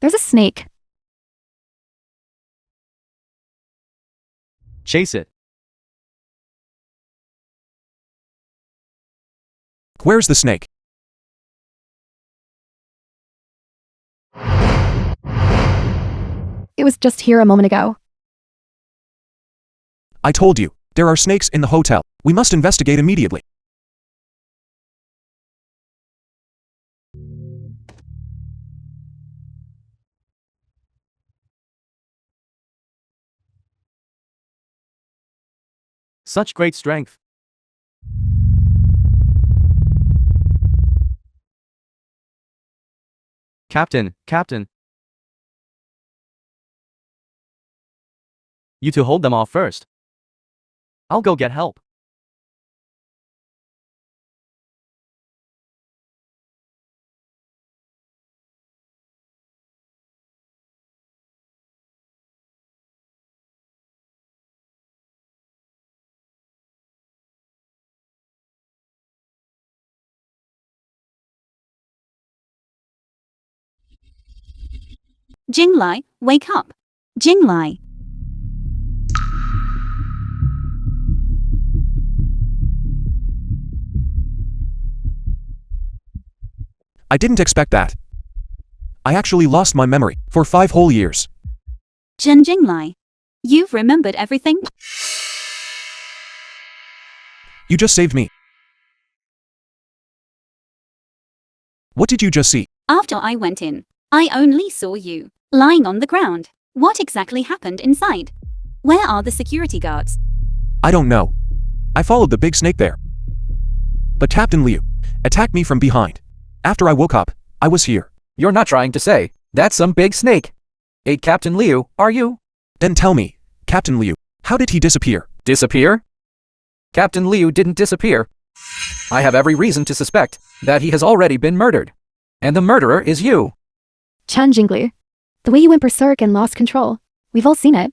There's a snake. Chase it. Where's the snake? It was just here a moment ago. I told you, there are snakes in the hotel. We must investigate immediately. Such great strength. Captain. You two hold them off first. I'll go get help. Jinglai, wake up. Jinglai. I didn't expect that. I actually lost my memory for 5 whole years. Jinglai. You've remembered everything? You just saved me. What did you just see? After I went in, I only saw you, lying on the ground. What exactly happened inside? Where are the security guards? I don't know. I followed the big snake there. But Captain Liu attacked me from behind. After I woke up, I was here. You're not trying to say that's some big snake. Ate Captain Liu, are you? Then tell me, Captain Liu, how did he disappear? Disappear? Captain Liu didn't disappear. I have every reason to suspect that he has already been murdered. And the murderer is you. Chen Jingli. The way you went berserk and lost control. We've all seen it.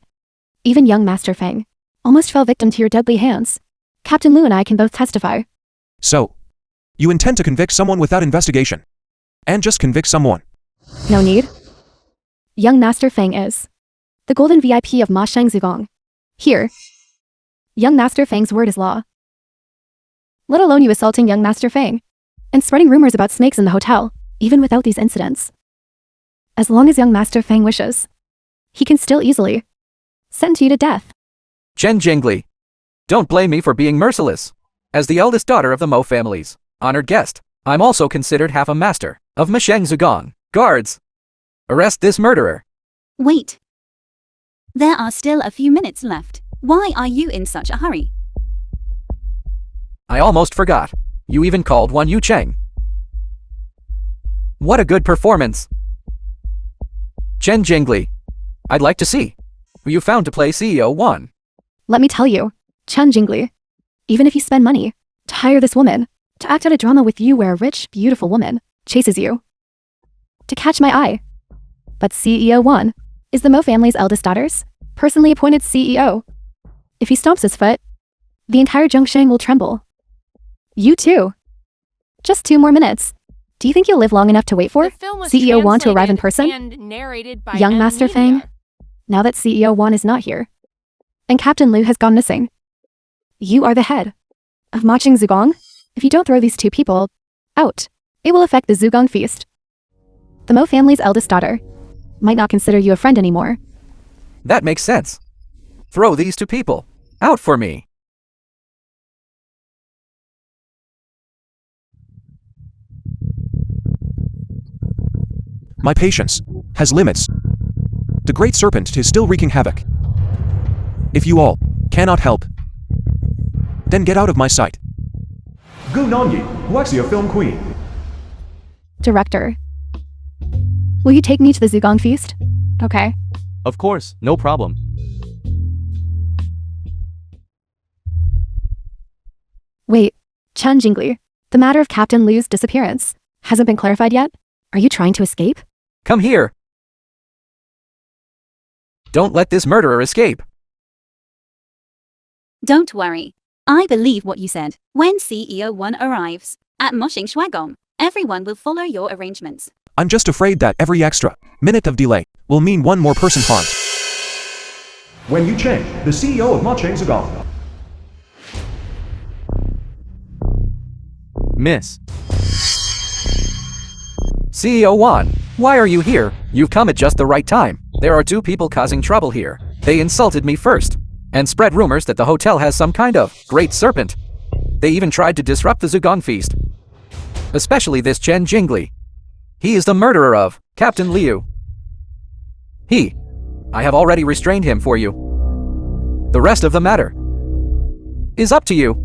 Even young Master Fang almost fell victim to your deadly hands. Captain Liu and I can both testify. So, you intend to convict someone without investigation? And just convict someone? No need. Young Master Fang is the golden VIP of Ma Sheng Zugong. Here, young Master Fang's word is law. Let alone you assaulting young Master Fang and spreading rumors about snakes in the hotel, even without these incidents. As long as young Master Fang wishes, he can still easily sentence you to death. Chen Jingli. Don't blame me for being merciless. As the eldest daughter of the Mo family's honored guest, I'm also considered half a master of Ma Sheng Zugong. Guards, arrest this murderer. Wait. There are still a few minutes left. Why are you in such a hurry? I almost forgot. You even called one Yu Cheng. What a good performance. Chen Jingli. I'd like to see who you found to play CEO 1. Let me tell you, Chen Jingli, even if you spend money to hire this woman to act out a drama with you where a rich, beautiful woman chases you to catch my eye. But CEO 1 is the Mo family's eldest daughter's personally appointed CEO. If he stomps his foot, the entire Zhongsheng will tremble. You too. Just 2 more minutes. Do you think you'll live long enough to wait for CEO 1 to arrive in person? And narrated by Young Master Fang, now that CEO 1 is not here, and Captain Liu has gone missing, you are the head of Maching Zugong. If you don't throw these 2 people out, it will affect the Zugong feast. The Mo family's eldest daughter might not consider you a friend anymore. That makes sense. Throw these 2 people out for me. My patience has limits. The great Serpent is still wreaking havoc. If you all cannot help, then get out of my sight. Gu Nonyi, Lexia Film Queen. Director, will you take me to the Zugong feast? Okay. Of course, no problem. Wait, Chen Jingli, the matter of Captain Liu's disappearance hasn't been clarified yet? Are you trying to escape? Come here. Don't let this murderer escape. Don't worry. I believe what you said. When CEO 1 arrives at Moshing Shwagong, everyone will follow your arrangements. I'm just afraid that every extra minute of delay will mean one more person harmed. When Yu Cheng, the CEO of Shang's gone. Miss. CEO Wan, why are you here? You've come at just the right time. There are two people causing trouble here. They insulted me first, and spread rumors that the hotel has some kind of great serpent. They even tried to disrupt the Zugong feast. Especially this Chen Jingli. He is the murderer of Captain Liu. I have already restrained him for you. The rest of the matter is up to you.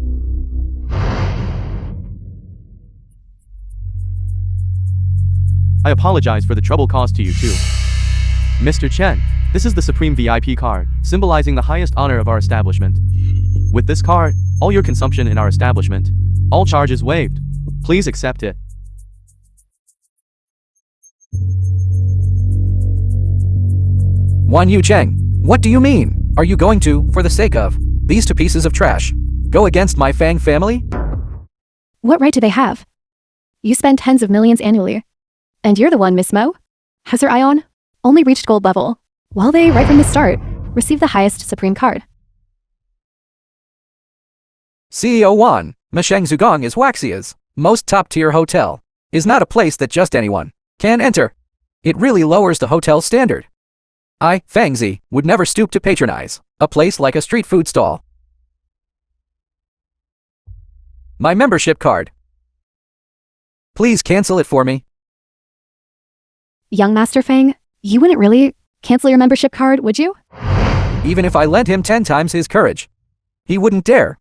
I apologize for the trouble caused to you too. Mr. Chen, this is the Supreme VIP card, symbolizing the highest honor of our establishment. With this card, all your consumption in our establishment, all charges waived. Please accept it. Wan Yu Cheng, what do you mean? Are you going to, for the sake of these two pieces of trash, go against my Fang family? What right do they have? You spend tens of millions annually. And you're the one Miss Mo has her eye on? Only reached gold level, while they, right from the start, received the highest Supreme card. CEO Wan, Masheng Zugong is Waxia's most top-tier hotel. Is not a place that just anyone can enter. It really lowers the hotel standard. I, Fangzi, would never stoop to patronize a place like a street food stall. My membership card. Please cancel it for me. Young Master Fang, you wouldn't really cancel your membership card, would you? Even if I lent him 10 times his courage, he wouldn't dare.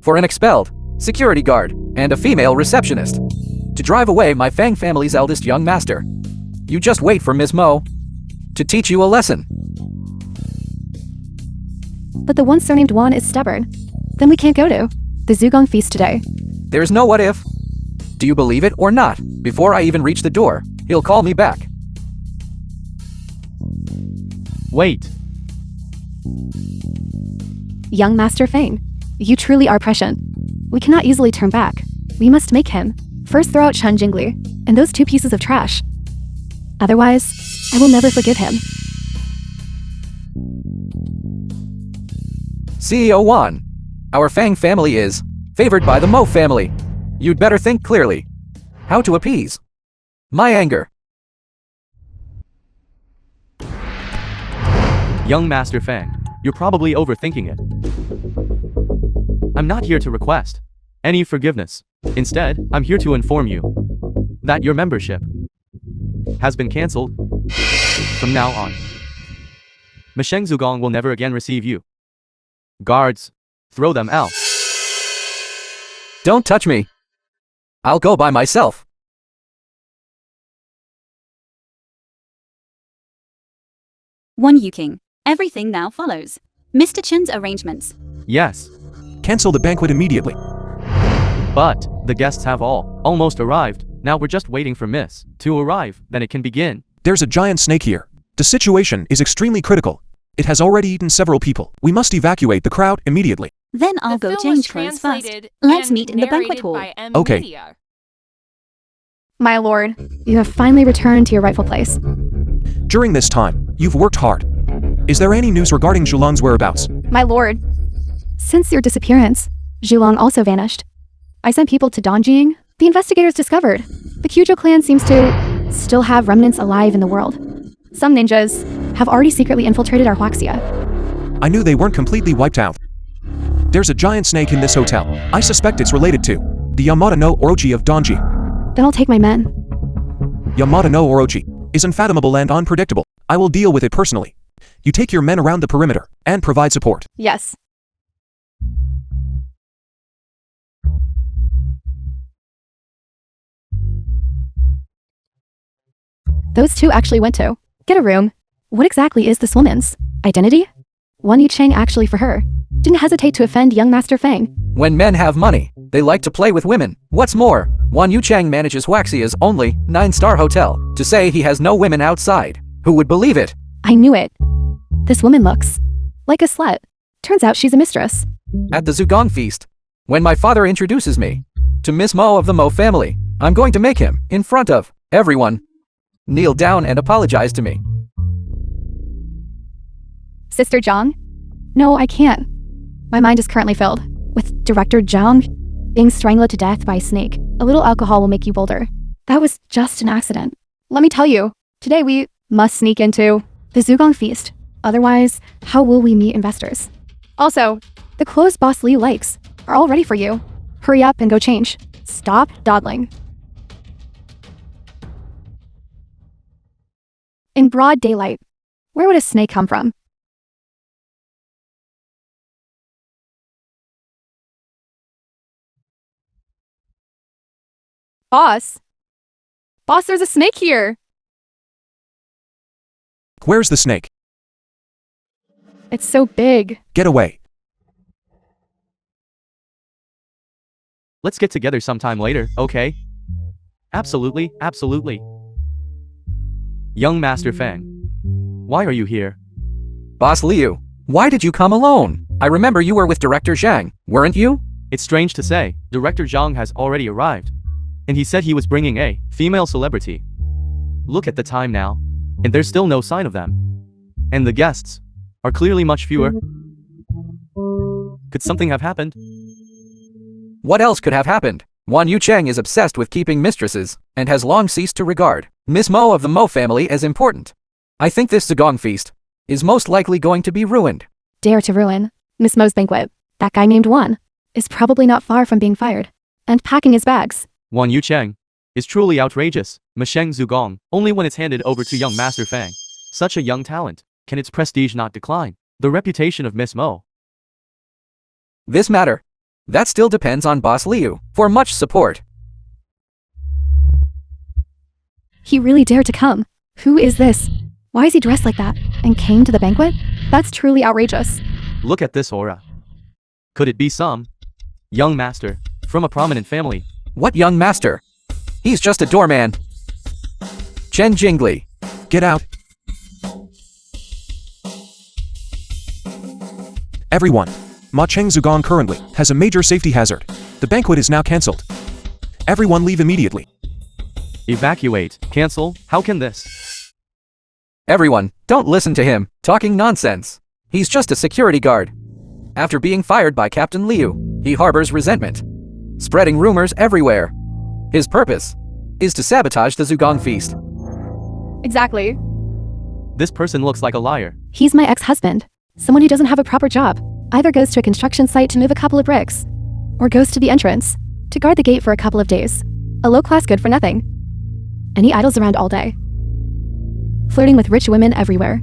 For an expelled security guard and a female receptionist to drive away my Fang family's eldest young master. You just wait for Ms. Mo to teach you a lesson. But the one surnamed Wan is stubborn. Then we can't go to the Zugong feast today. There's no what if. Do you believe it or not? Before I even reach the door, he'll call me back. Wait. Young Master Fang, you truly are prescient. We cannot easily turn back. We must make him first throw out Chen Jingli and those two pieces of trash. Otherwise, I will never forgive him. CEO Wan, our Fang family is favored by the Mo family. You'd better think clearly how to appease my anger. Young Master Fang, you're probably overthinking it. I'm not here to request any forgiveness. Instead, I'm here to inform you that your membership has been cancelled from now on. Masheng Zugong will never again receive you. Guards, throw them out. Don't touch me. I'll go by myself. One Yu King. Everything now follows. Mr. Chen's arrangements. Yes, Cancel the banquet immediately. but the guests have almost arrived. Now we're just waiting for Miss to arrive, then it can begin. There's a giant snake here. The situation is extremely critical. It has already eaten several people. We must evacuate the crowd immediately. Then I'll go change clothes first. Let's meet in the banquet hall. Okay. My lord, you have finally returned to your rightful place. During this time, you've worked hard. Is there any news regarding Zhulong's whereabouts? My lord, since your disappearance, Zhulong also vanished. I sent people to Dongjing. The investigators discovered the Kyujo clan seems to still have remnants alive in the world. Some ninjas have already secretly infiltrated our Huaxia. I knew they weren't completely wiped out. There's a giant snake in this hotel. I suspect it's related to the Yamada no Orochi of Donji. Then I'll take my men. Yamada no Orochi is unfathomable and unpredictable. I will deal with it personally. You take your men around the perimeter and provide support. Yes. Those two actually went to get a room. What exactly is this woman's identity? Wan Yu Cheng actually for her didn't hesitate to offend young Master Fang. When men have money, they like to play with women. What's more, Wan Yu Cheng manages Waxia's only 9-star hotel. To say he has no women outside, who would believe it? I knew it. This woman looks like a slut. Turns out she's a mistress. At the Zugong feast, when my father introduces me to Miss Mo of the Mo family, I'm going to make him, in front of everyone, Kneel down and apologize to me. Sister Zhang? No, I can't. My mind is currently filled with Director Zhang being strangled to death by a snake. A little alcohol will make you bolder. That was just an accident. Let me tell you, today we must sneak into the Zugong feast. Otherwise, how will we meet investors? Also, the clothes Boss Liu likes are all ready for you. Hurry up and go change. Stop dawdling. In broad daylight, where would a snake come from? Boss? Boss, there's a snake here! Where's the snake? It's so big. Get away. Let's get together sometime later, okay? Absolutely, absolutely. Young Master Fang. Why are you here? Boss Liu, why did you come alone? I remember you were with Director Zhang, weren't you? It's strange to say, Director Zhang has already arrived. And he said he was bringing a female celebrity. Look at the time now, and there's still no sign of them. And the guests are clearly much fewer. Could something have happened? What else could have happened? Wan Yucheng is obsessed with keeping mistresses, and has long ceased to regard Miss Mo of the Mo family as important. I think this Zugong feast is most likely going to be ruined. Dare to ruin Miss Mo's banquet. That guy named Wan is probably not far from being fired and packing his bags. Wan Yucheng is truly outrageous. Masheng Zugong, only when it's handed over to young Master Fang. Such a young talent, can its prestige not decline? The reputation of Miss Mo. This matter, that still depends on Boss Liu for much support. He really dared to come. Who is this? Why is he dressed like that and came to the banquet? That's truly outrageous. Look at this aura. Could it be some young master from a prominent family? What young master? He's just a doorman. Chen Jingli. Get out. Everyone. Ma Cheng Zugong currently has a major safety hazard. The banquet is now cancelled. Everyone leave immediately. Evacuate. Cancel? How can this? Everyone, don't listen to him, talking nonsense. He's just a security guard. After being fired by Captain Liu, he harbors resentment, spreading rumors everywhere. His purpose is to sabotage the Zugong feast. Exactly. This person looks like a liar. He's my ex-husband. Someone who doesn't have a proper job. Either goes to a construction site to move a couple of bricks, or goes to the entrance to guard the gate for a couple of days. A low-class good for nothing. And he idles around all day, flirting with rich women everywhere.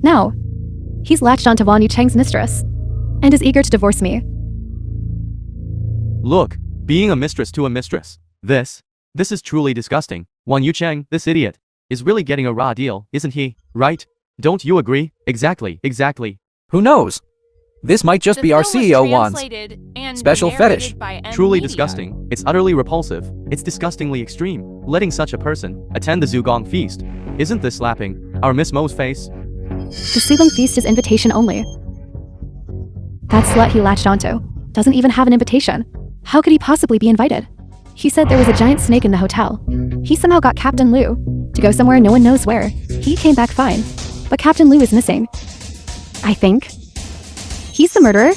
Now, he's latched onto Wan Yucheng's mistress, and is eager to divorce me. Look, being a mistress to a mistress. This is truly disgusting. Wan Yucheng, this idiot, is really getting a raw deal, isn't he? Right? Don't you agree? Exactly. Who knows? This might just be our CEO Wan's special fetish. Truly disgusting. It's utterly repulsive. It's disgustingly extreme. Letting such a person attend the Zugong feast. Isn't this slapping our Miss Mo's face? The Zugong feast is invitation only. That slut he latched onto doesn't even have an invitation. How could he possibly be invited? He said there was a giant snake in the hotel. He somehow got Captain Liu to go somewhere no one knows where. He came back fine, but Captain Liu is missing. I think he's the murderer?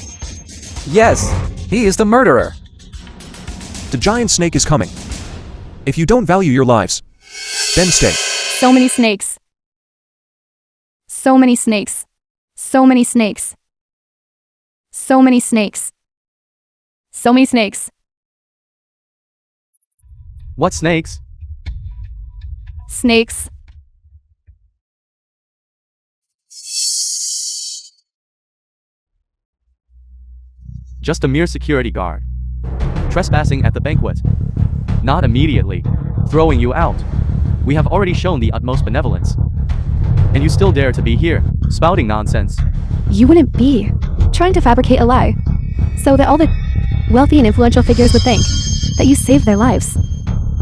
Yes, he is the murderer. The giant snake is coming. If you don't value your lives, then stay. So many snakes. So many snakes. So many snakes. So many snakes. So many snakes. What snakes? Snakes. Just a mere security guard. Trespassing at the banquet. Not immediately throwing you out. We have already shown the utmost benevolence. And you still dare to be here, spouting nonsense. You wouldn't be trying to fabricate a lie so that all the wealthy and influential figures would think that you saved their lives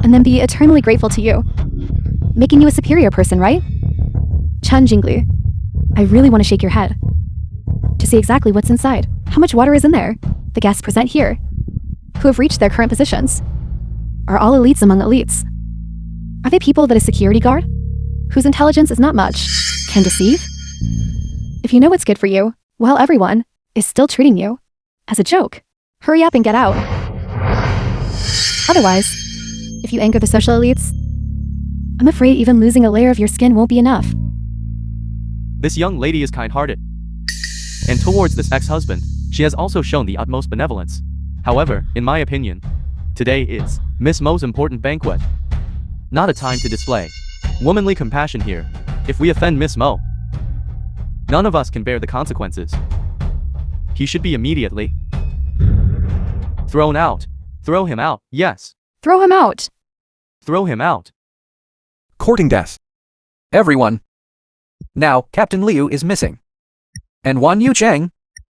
and then be eternally grateful to you, making you a superior person, right? Chen Jingli, I really want to shake your head to see exactly what's inside. How much water is in there? The guests present here, who have reached their current positions, are all elites among elites. Are they people that a security guard, whose intelligence is not much, can deceive? If you know what's good for you, while everyone is still treating you as a joke, hurry up and get out. Otherwise, if you anger the social elites, I'm afraid even losing a layer of your skin won't be enough. This young lady is kind-hearted. And towards this ex-husband, she has also shown the utmost benevolence. However, in my opinion, today is Miss Mo's important banquet. Not a time to display womanly compassion here. If we offend Miss Mo, none of us can bear the consequences. He should be immediately thrown out. Throw him out, yes. Throw him out. Throw him out. Courting death. Everyone. Now, Captain Liu is missing. And Wan Yu Cheng?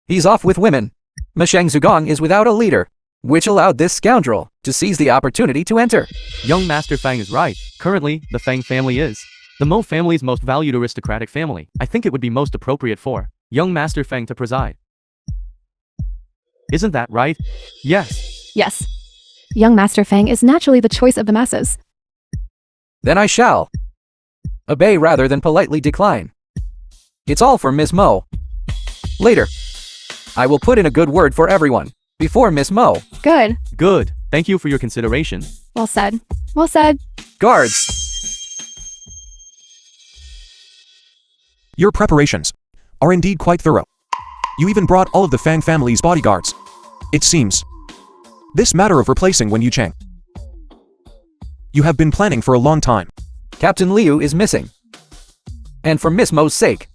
He's off with women. Masheng Zugong is without a leader, which allowed this scoundrel to seize the opportunity to enter. Young Master Fang is right. Currently, the Fang family is the Mo family's most valued aristocratic family. I think it would be most appropriate for young Master Fang to preside. Isn't that right? Yes. Yes. Young Master Fang is naturally the choice of the masses. Then I shall obey rather than politely decline. It's all for Miss Mo. Later, I will put in a good word for everyone before Miss Mo. Good. Good. Thank you for your consideration. Well said. Well said. Guards! Your preparations are indeed quite thorough. You even brought all of the Fang family's bodyguards. It seems this matter of replacing Wen Yucheng, you have been planning for a long time. Captain Liu is missing. And for Miss Mo's sake,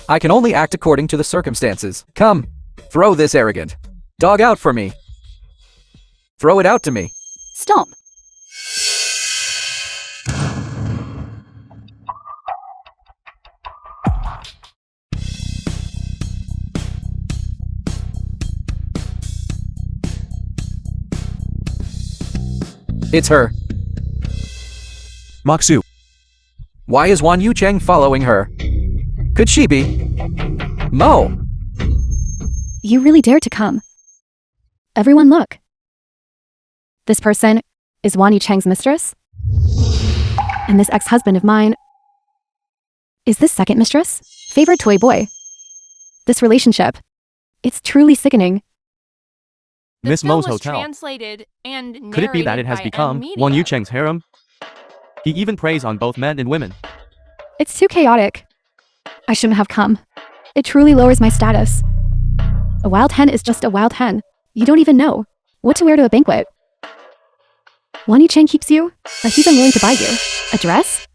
I can only act according to the circumstances. Come, throw this arrogant dog out for me. Throw it out to me. Stop. It's her. Maksu, Why is Wan Yu Cheng following her? Could she be Mo? You really dared to come. Everyone look. This person is Wan Yucheng's mistress? And this ex-husband of mine is this second mistress? Favorite toy boy. This relationship, it's truly sickening. The Miss film Mo's was hotel. translated and Could it be that it has narrated by become Media. Wan Yucheng's harem? He even preys on both men and women. It's too chaotic. I shouldn't have come. It truly lowers my status. A wild hen is just a wild hen. You don't even know what to wear to a banquet. Wan Yucheng keeps you, or he's unwilling to buy you a dress?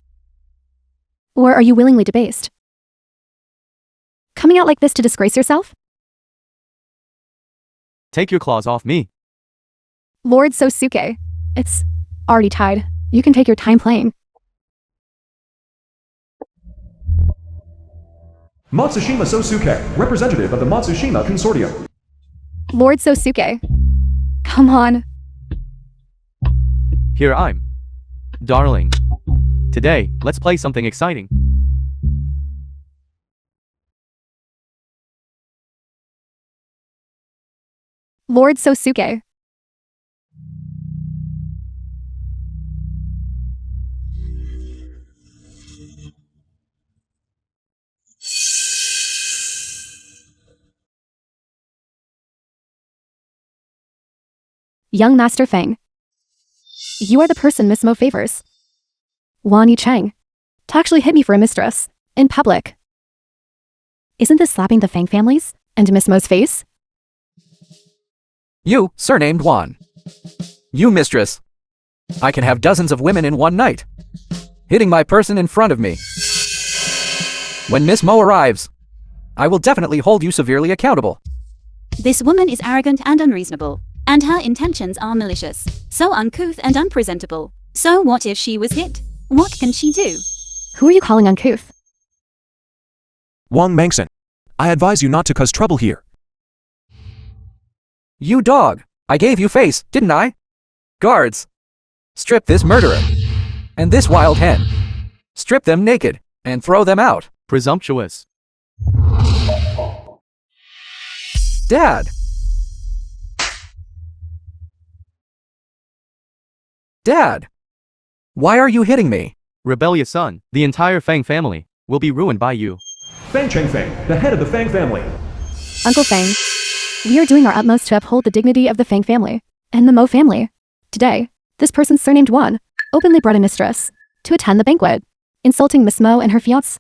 Or are you willingly debased? Coming out like this to disgrace yourself? Take your claws off me. Lord Sosuke, it's already tied. You can take your time playing. Matsushima Sosuke, representative of the Matsushima Consortium. Lord Sosuke, come on. Here I'm. Darling. Today, let's play something exciting. Lord Sosuke. Young Master Fang. You are the person Miss Mo favors. Wan Yucheng. To actually hit me for a mistress. In public. Isn't this slapping the Fang families and Miss Mo's face? You, surnamed Wan. You, mistress. I can have dozens of women in one night. Hitting my person in front of me. When Miss Mo arrives, I will definitely hold you severely accountable. This woman is arrogant and unreasonable, and her intentions are malicious, so uncouth and unpresentable. So what if she was hit? What can she do? Who are you calling uncouth? Wang Mangson, I advise you not to cause trouble here. You dog! I gave you face, didn't I? Guards! Strip this murderer. And this wild hen. Strip them naked, and throw them out. Presumptuous. Dad! Dad! Why are you hitting me? Rebellious son, the entire Fang family will be ruined by you. Fang Cheng Fang, the head of the Fang family. Uncle Fang, we are doing our utmost to uphold the dignity of the Fang family and the Mo family. Today, this person surnamed Wan openly brought a mistress to attend the banquet, insulting Miss Mo and her fiancé.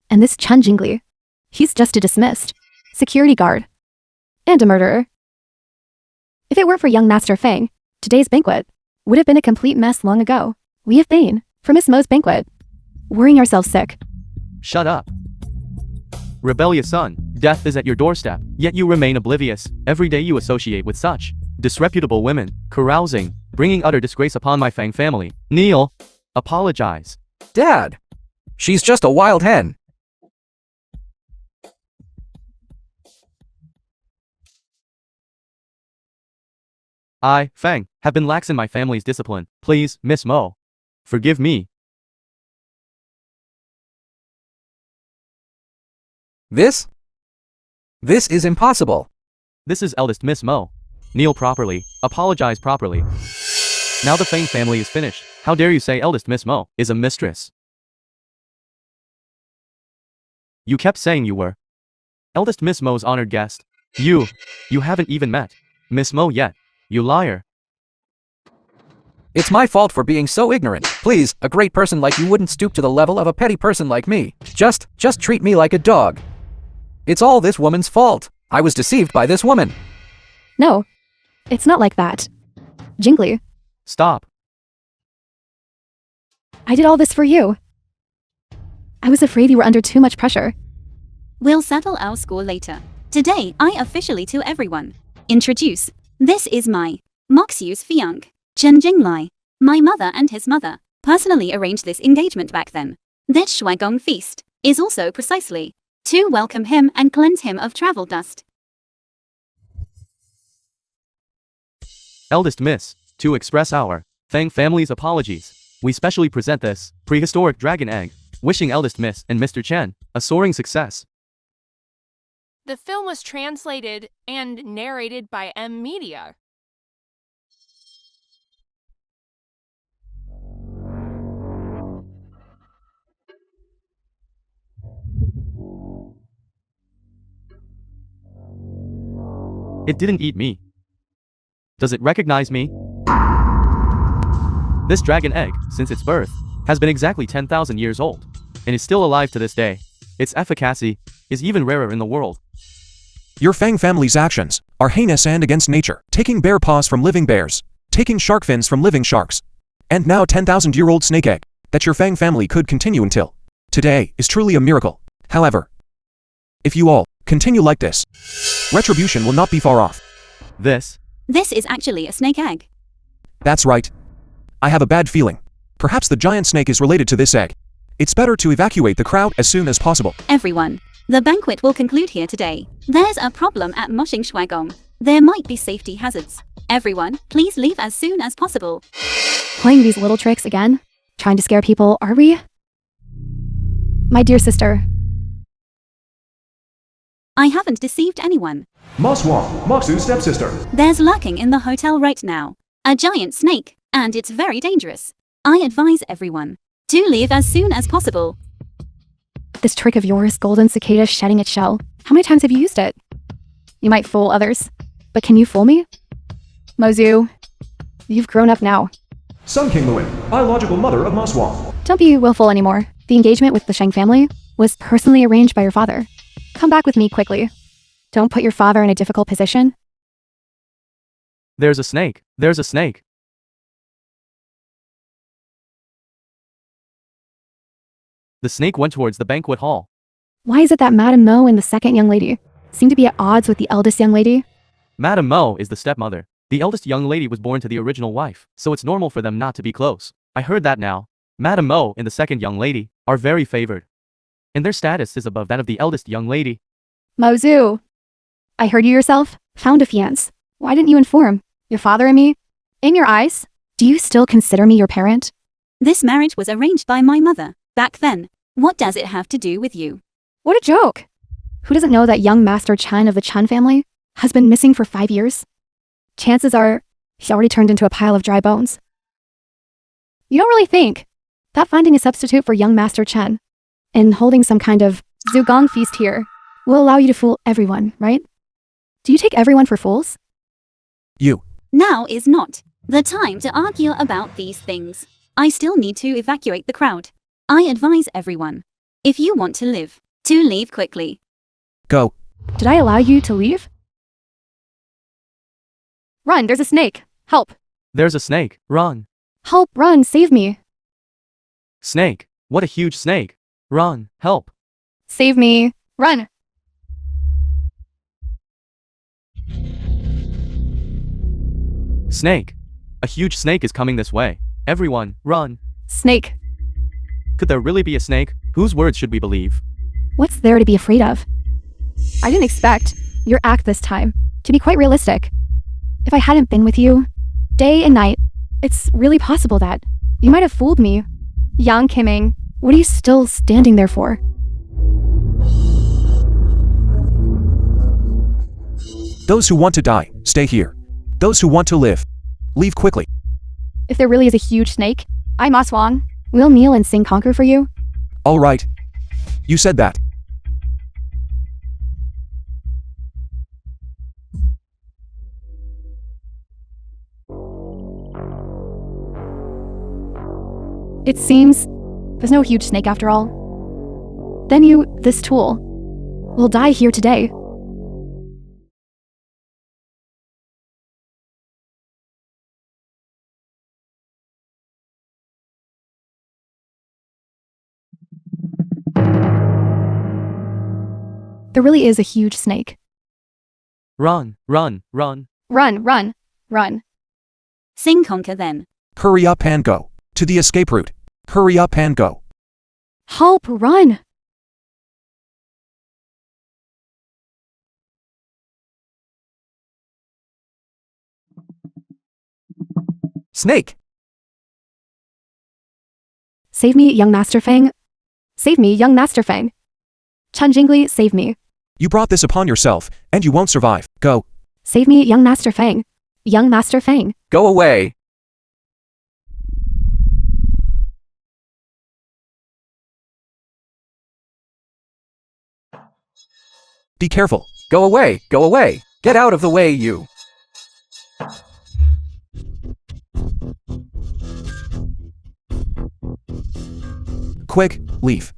And this Chen Jingli, he's just a dismissed security guard and a murderer. If it weren't for young Master Fang, today's banquet would have been a complete mess long ago. We have pain for Miss Mo's banquet, worrying ourselves sick. Shut up. Rebellious son, death is at your doorstep, yet you remain oblivious. Every day you associate with such disreputable women, carousing, bringing utter disgrace upon my Fang family. Kneel. Apologize. Dad! She's just a wild hen. I, Fang, have been lax in my family's discipline. Please, Miss Mo, forgive me. This is impossible. This is eldest Miss Mo. Kneel properly, apologize properly. Now the Fang family is finished. How dare you say eldest Miss Mo is a mistress? You kept saying you were eldest Miss Mo's honored guest. You haven't even met Miss Mo yet. You liar. It's my fault for being so ignorant. Please, a great person like you wouldn't stoop to the level of a petty person like me. Just treat me like a dog. It's all this woman's fault. I was deceived by this woman. No, it's not like that. Jingli, Stop. I did all this for you. I was afraid you were under too much pressure. We'll settle our score later. Today, I officially to everyone introduce. This is my Moxu's fiancé, Chen Jinglai. My mother and his mother personally arranged this engagement back then. This Shuaigong feast is also precisely to welcome him and cleanse him of travel dust. Eldest Miss, to express our Fang family's apologies, we specially present this prehistoric dragon egg, wishing eldest Miss and Mr. Chen a soaring success. The film was translated and narrated by M Media. It didn't eat me. Does it recognize me? This dragon egg, since its birth, has been exactly 10,000 years old, and is still alive to this day. Its efficacy is even rarer in the world. Your Fang family's actions are heinous and against nature, taking bear paws from living bears, taking shark fins from living sharks, and now 10,000-year-old snake egg that your Fang family could continue until today is truly a miracle. However, if you all continue like this, retribution will not be far off. This This is actually a snake egg. That's right. I have a bad feeling. Perhaps the giant snake is related to this egg. It's better to evacuate the crowd as soon as possible. Everyone, the banquet will conclude here today. There's a problem at Moshing Shuaigong. There might be safety hazards. Everyone, please leave as soon as possible. Playing these little tricks again? Trying to scare people, are we? My dear sister, I haven't deceived anyone. Ma Swan, Moxu's stepsister. There's lurking in the hotel right now a giant snake, and it's very dangerous. I advise everyone to leave as soon as possible. this trick of yours, golden cicada shedding its shell, how many times have you used it? You might fool others, but can you fool me? Mozu, you've grown up now. Sun King Luin, biological mother of Ma Swan. Don't be willful anymore. The engagement with the Shang family was personally arranged by your father. Come back with me quickly. Don't put your father in a difficult position. There's a snake. There's a snake. The snake went towards the banquet hall. Why is it that Madame Mo and the second young lady seem to be at odds with the eldest young lady? Madame Mo is the stepmother. The eldest young lady was born to the original wife, so it's normal for them not to be close. I heard that now. Madame Mo and the second young lady are very favored, and their status is above that of the eldest young lady. Mozu, I heard you yourself found a fiancé. Why didn't you inform your father and me? In your eyes, do you still consider me your parent? This marriage was arranged by my mother back then. What does it have to do with you? What a joke! Who doesn't know that young Master Chen of the Chen family has been missing for 5 years? Chances are, he already turned into a pile of dry bones. You don't really think that finding a substitute for young Master Chen and holding some kind of Zugong feast here will allow you to fool everyone, right? Do you take everyone for fools? You. Now is not the time to argue about these things. I still need to evacuate the crowd. I advise everyone, if you want to leave quickly. Go. Did I allow you to leave? Run, there's a snake. Help. There's a snake. Run. Help, run, save me. Snake. What a huge snake. Run. Help. Save me. Run. Snake. A huge snake is coming this way. Everyone, run. Snake. Could there really be a snake? Whose words should we believe? What's there to be afraid of? I didn't expect your act this time to be quite realistic. If I hadn't been with you, day and night, it's really possible that you might have fooled me. Yang Kiming, what are you still standing there for? Those who want to die, stay here. Those who want to live, leave quickly. If there really is a huge snake, I'm Aswang. We'll kneel and sing conquer for you. All right. You said that. It seems there's no huge snake after all. Then you, this tool, will die here today. There really is a huge snake. Run, run, run. Run, run, run. Sing conquer then. Hurry up and go. To the escape route. Hurry up and go. Help, run. Snake! Save me, young Master Fang. Save me, young Master Fang. Chen Jingli, save me. You brought this upon yourself, and you won't survive. Go. Save me, young Master Fang. Young Master Fang. Go away! Be careful. Go away! Go away! Get out of the way, you! Quick, leave.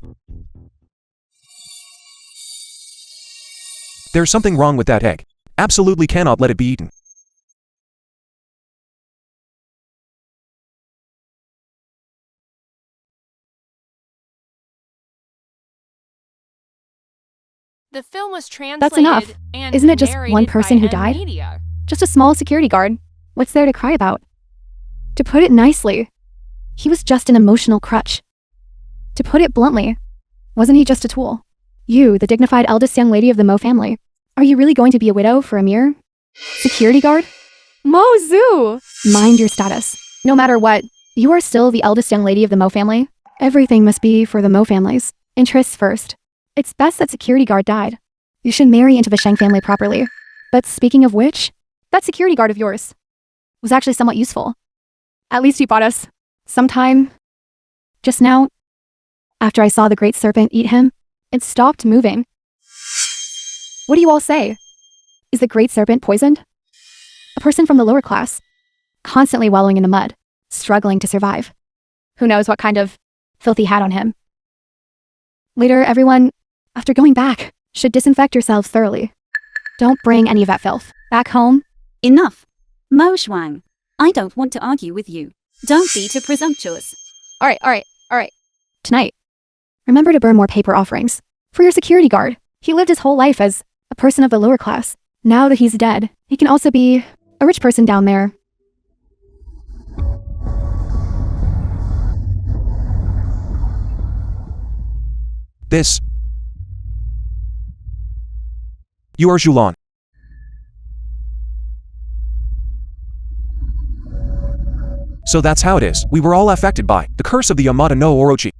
There's something wrong with that egg. Absolutely cannot let it be eaten. The film was translated. That's enough. And Isn't it just one narrated person by who died? Media. Just a small security guard. What's there to cry about? To put it nicely, he was just an emotional crutch. To put it bluntly, wasn't he just a tool? You, the dignified eldest young lady of the Mo family, are you really going to be a widow for a mere security guard? Mo Zhu! Mind your status. No matter what, you are still the eldest young lady of the Mo family. Everything must be for the Mo family's interests first. It's best that security guard died. You should marry into the Shang family properly. But speaking of which, that security guard of yours was actually somewhat useful. At least he bought us some time. Just now, after I saw the great serpent eat him, it stopped moving. What do you all say? Is the great serpent poisoned? A person from the lower class, constantly wallowing in the mud, struggling to survive. Who knows what kind of filth he had on him. Later, everyone, after going back, should disinfect yourselves thoroughly. Don't bring any of that filth back home. Enough. Mo Shuang, I don't want to argue with you. Don't be too presumptuous. All right. Tonight, remember to burn more paper offerings for your security guard. He lived his whole life as a person of the lower class. Now that he's dead, he can also be a rich person down there. This. You are Zhulan. So that's how it is. We were all affected by the curse of the Yamada no Orochi.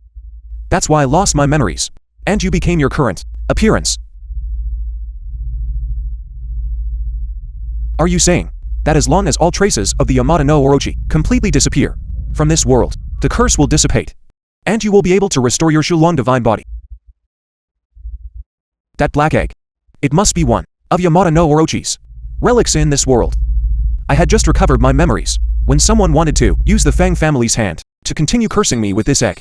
That's why I lost my memories. And you became your current appearance. Are you saying that as long as all traces of the Yamada no Orochi completely disappear from this world, the curse will dissipate, and you will be able to restore your Shulon divine body. That black egg. It must be one of Yamada no Orochi's relics in this world. I had just recovered my memories when someone wanted to use the Fang family's hand to continue cursing me with this egg.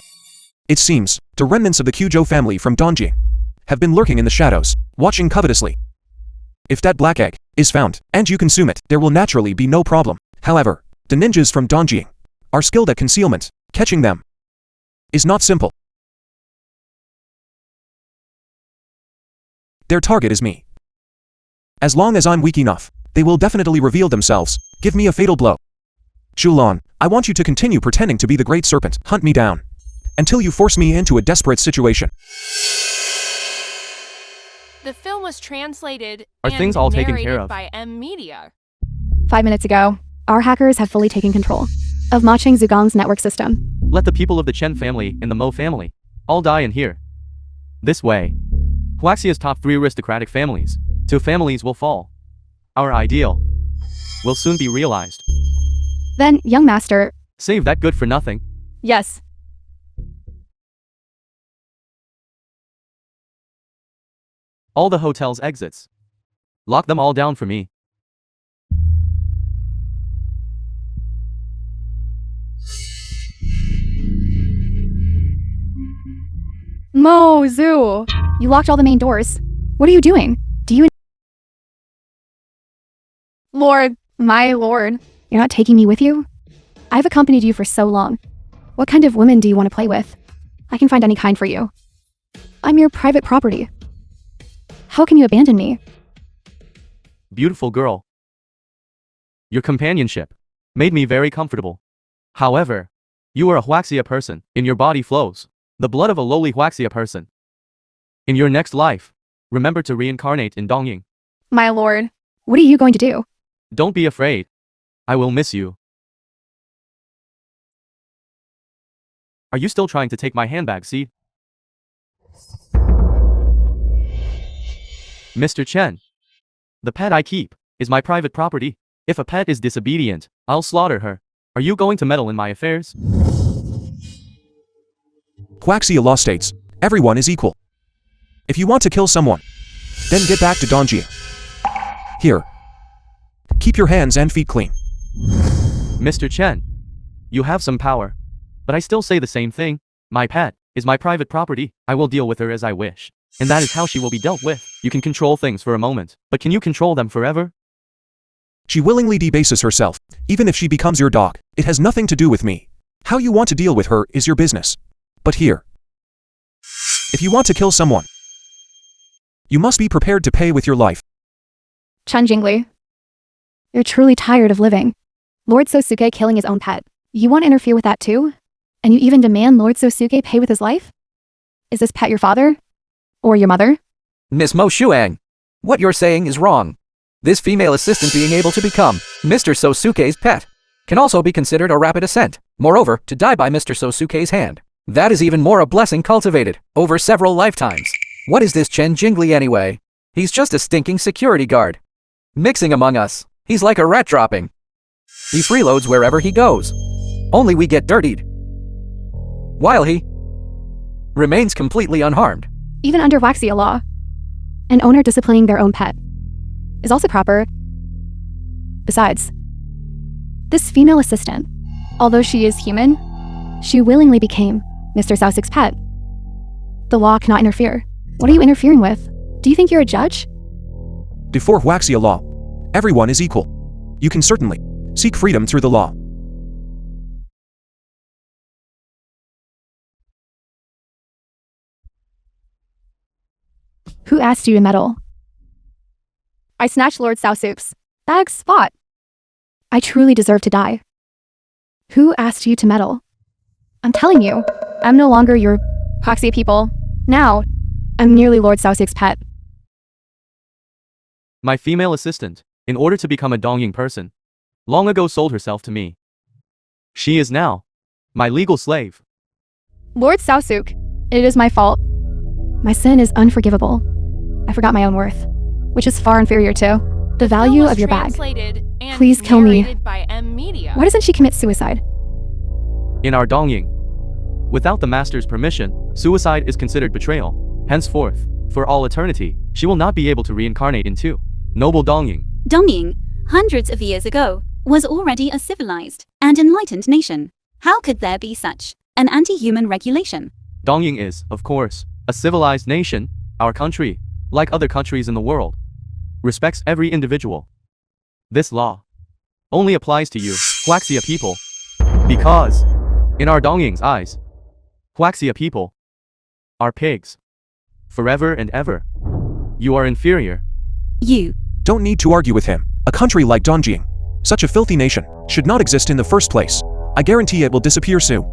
It seems the remnants of the Kyujo family from Donjing have been lurking in the shadows, watching covetously. If that black egg is found and you consume it, there will naturally be no problem. However, the ninjas from Donjing are skilled at concealment. Catching them is not simple. Their target is me. As long as I'm weak enough, they will definitely reveal themselves, give me a fatal blow. Shulon, I want you to continue pretending to be the great serpent. Hunt me down until you force me into a desperate situation. The film was translated Are and things all taken care narrated of? by M Media. 5 minutes ago, our hackers have fully taken control of Macheng Zugong's network system. Let the people of the Chen family and the Mo family all die in here. This way, Huaxia's top 3 aristocratic families, 2 families will fall. Our ideal will soon be realized. Then, young master, Save that good for nothing. yes. All the hotel's exits. Lock them all down for me. Mo, Zoo, you locked all the main doors. What are you doing? Do you... Lord, my lord, you're not taking me with you? I've accompanied you for so long. What kind of women do you want to play with? I can find any kind for you. I'm your private property. How can you abandon me? Beautiful girl. Your companionship made me very comfortable. However, you are a Huaxia person. In your body flows the blood of a lowly Huaxia person. In your next life, remember to reincarnate in Dongying. My lord, what are you going to do? Don't be afraid. I will miss you. Are you still trying to take my handbag, see? Mr. Chen. The pet I keep is my private property. If a pet is disobedient, I'll slaughter her. Are you going to meddle in my affairs? Huaxia law states, everyone is equal. If you want to kill someone, then get back to Dongjia. Here. Keep your hands and feet clean. Mr. Chen. You have some power. But I still say the same thing. My pet is my private property. I will deal with her as I wish. And that is how she will be dealt with. You can control things for a moment, but can you control them forever? She willingly debases herself, even if she becomes your dog. It has nothing to do with me. How you want to deal with her is your business. But here. If you want to kill someone, you must be prepared to pay with your life. Chen Jingli, you're truly tired of living. Lord Sosuke killing his own pet. You want to interfere with that too? And you even demand Lord Sosuke pay with his life? Is this pet your father? Or your mother? Miss Mo Shuang, what you're saying is wrong. This female assistant being able to become Mr. Sosuke's pet can also be considered a rapid ascent. Moreover, to die by Mr. Sosuke's hand. That is even more a blessing cultivated over several lifetimes. What is this Chen Jingli anyway? He's just a stinking security guard. Mixing among us. He's like a rat dropping. He freeloads wherever he goes. Only we get dirtied. While he remains completely unharmed. Even under Waxia law, an owner disciplining their own pet is also proper. Besides, this female assistant, although she is human, she willingly became Mr. Saosik's pet. The law cannot interfere. What are you interfering with? Do you think you're a judge? Before Huaxia law, everyone is equal. You can certainly seek freedom through the law. Who asked you to meddle? I snatched Lord Saosuk's bag spot. I truly deserve to die. Who asked you to meddle? I'm telling you, I'm no longer your Huaxia people. Now, I'm nearly Lord Saosik's pet. My female assistant, in order to become a Dongying person, long ago sold herself to me. She is now my legal slave. Lord Saosuk, it is my fault. My sin is unforgivable. I forgot my own worth, which is far inferior to the value of your bag. Translated and Please kill me. narrated by M Media. Why doesn't she commit suicide? in our Dongying. Without the master's permission, suicide is considered betrayal. Henceforth, for all eternity, she will not be able to reincarnate into noble Dongying. Dongying, hundreds of years ago, was already a civilized and enlightened nation. How could there be such an anti-human regulation? Dongying is, of course, a civilized nation. Our country, like other countries in the world, respects every individual. This law only applies to you, Huaxia people, because, in our Dongying's eyes, Huaxia people are pigs. Forever and ever. You are inferior. You Don't need to argue with him. A country like Dongying, such a filthy nation, should not exist in the first place. I guarantee it will disappear soon.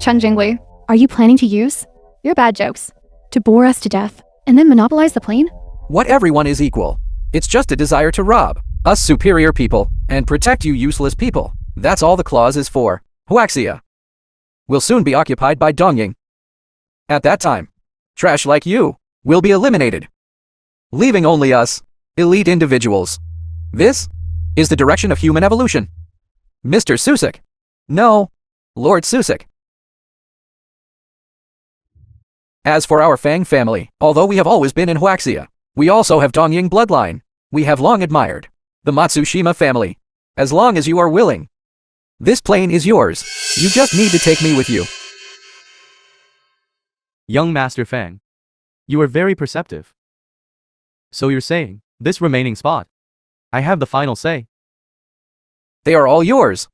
Chen Jingli, are you planning to use your bad jokes to bore us to death and then monopolize the plane? What everyone is equal. It's just a desire to rob us superior people and protect you useless people. That's all the clause is for. Huaxia will soon be occupied by Dongying. At that time, trash like you will be eliminated, leaving only us, elite individuals. This is the direction of human evolution. Mr. Susek. No, Lord Susek. As for our Fang family, although we have always been in Huaxia, we also have Dongying bloodline. We have long admired the Matsushima family. As long as you are willing, this plane is yours. You just need to take me with you. Young Master Fang, you are very perceptive. So you're saying, this remaining spot, I have the final say. They are all yours.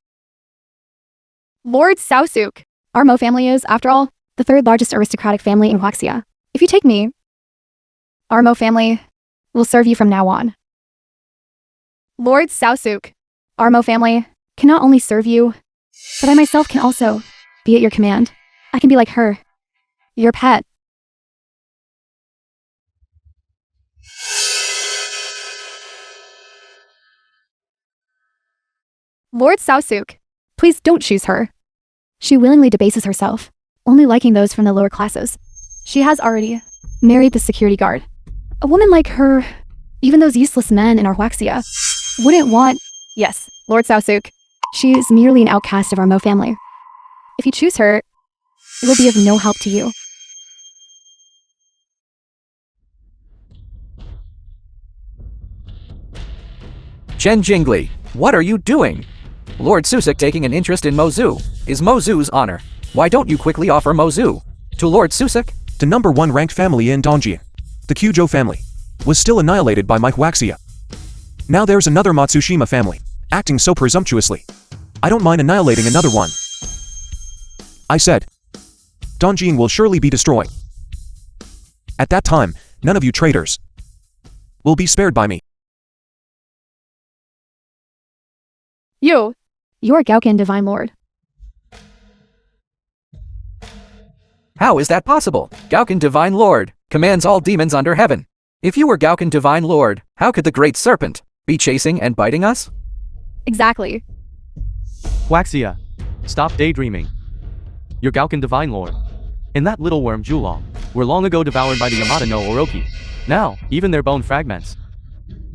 Lord Saosuk, our Mo family is, after all, the third largest aristocratic family in Huaxia. If you take me, our Mo family will serve you from now on. Lord Saosuk, our Mo family can not only serve you, but I myself can also be at your command. I can be like her, your pet. Lord Saosuk, please don't choose her. She willingly debases herself, only liking those from the lower classes. She has already married the security guard. A woman like her, even those useless men in our Huaxia, wouldn't want... Yes, Lord Saosuk, she is merely an outcast of our Mo family. If you choose her, it will be of no help to you. Chen Jingli, what are you doing? Lord Susek taking an interest in Mozu is Mozu's honor. Why don't you quickly offer Mozu to Lord Susek? The number one ranked family in Dongying, the Kyujo family, was still annihilated by my Huaxia. Now there's another Matsushima family, acting so presumptuously. I don't mind annihilating another one. I said, Dongying will surely be destroyed. At that time, none of you traitors will be spared by me. You're Gauken Divine Lord. How is that possible? Gauken Divine Lord commands all demons under heaven. If you were Gauken Divine Lord, how could the great Serpent be chasing and biting us? Exactly. Huaxia, stop daydreaming. Your Gauken Divine Lord and that little worm Julong were long ago devoured by the Yamata no Orochi. Now, even their bone fragments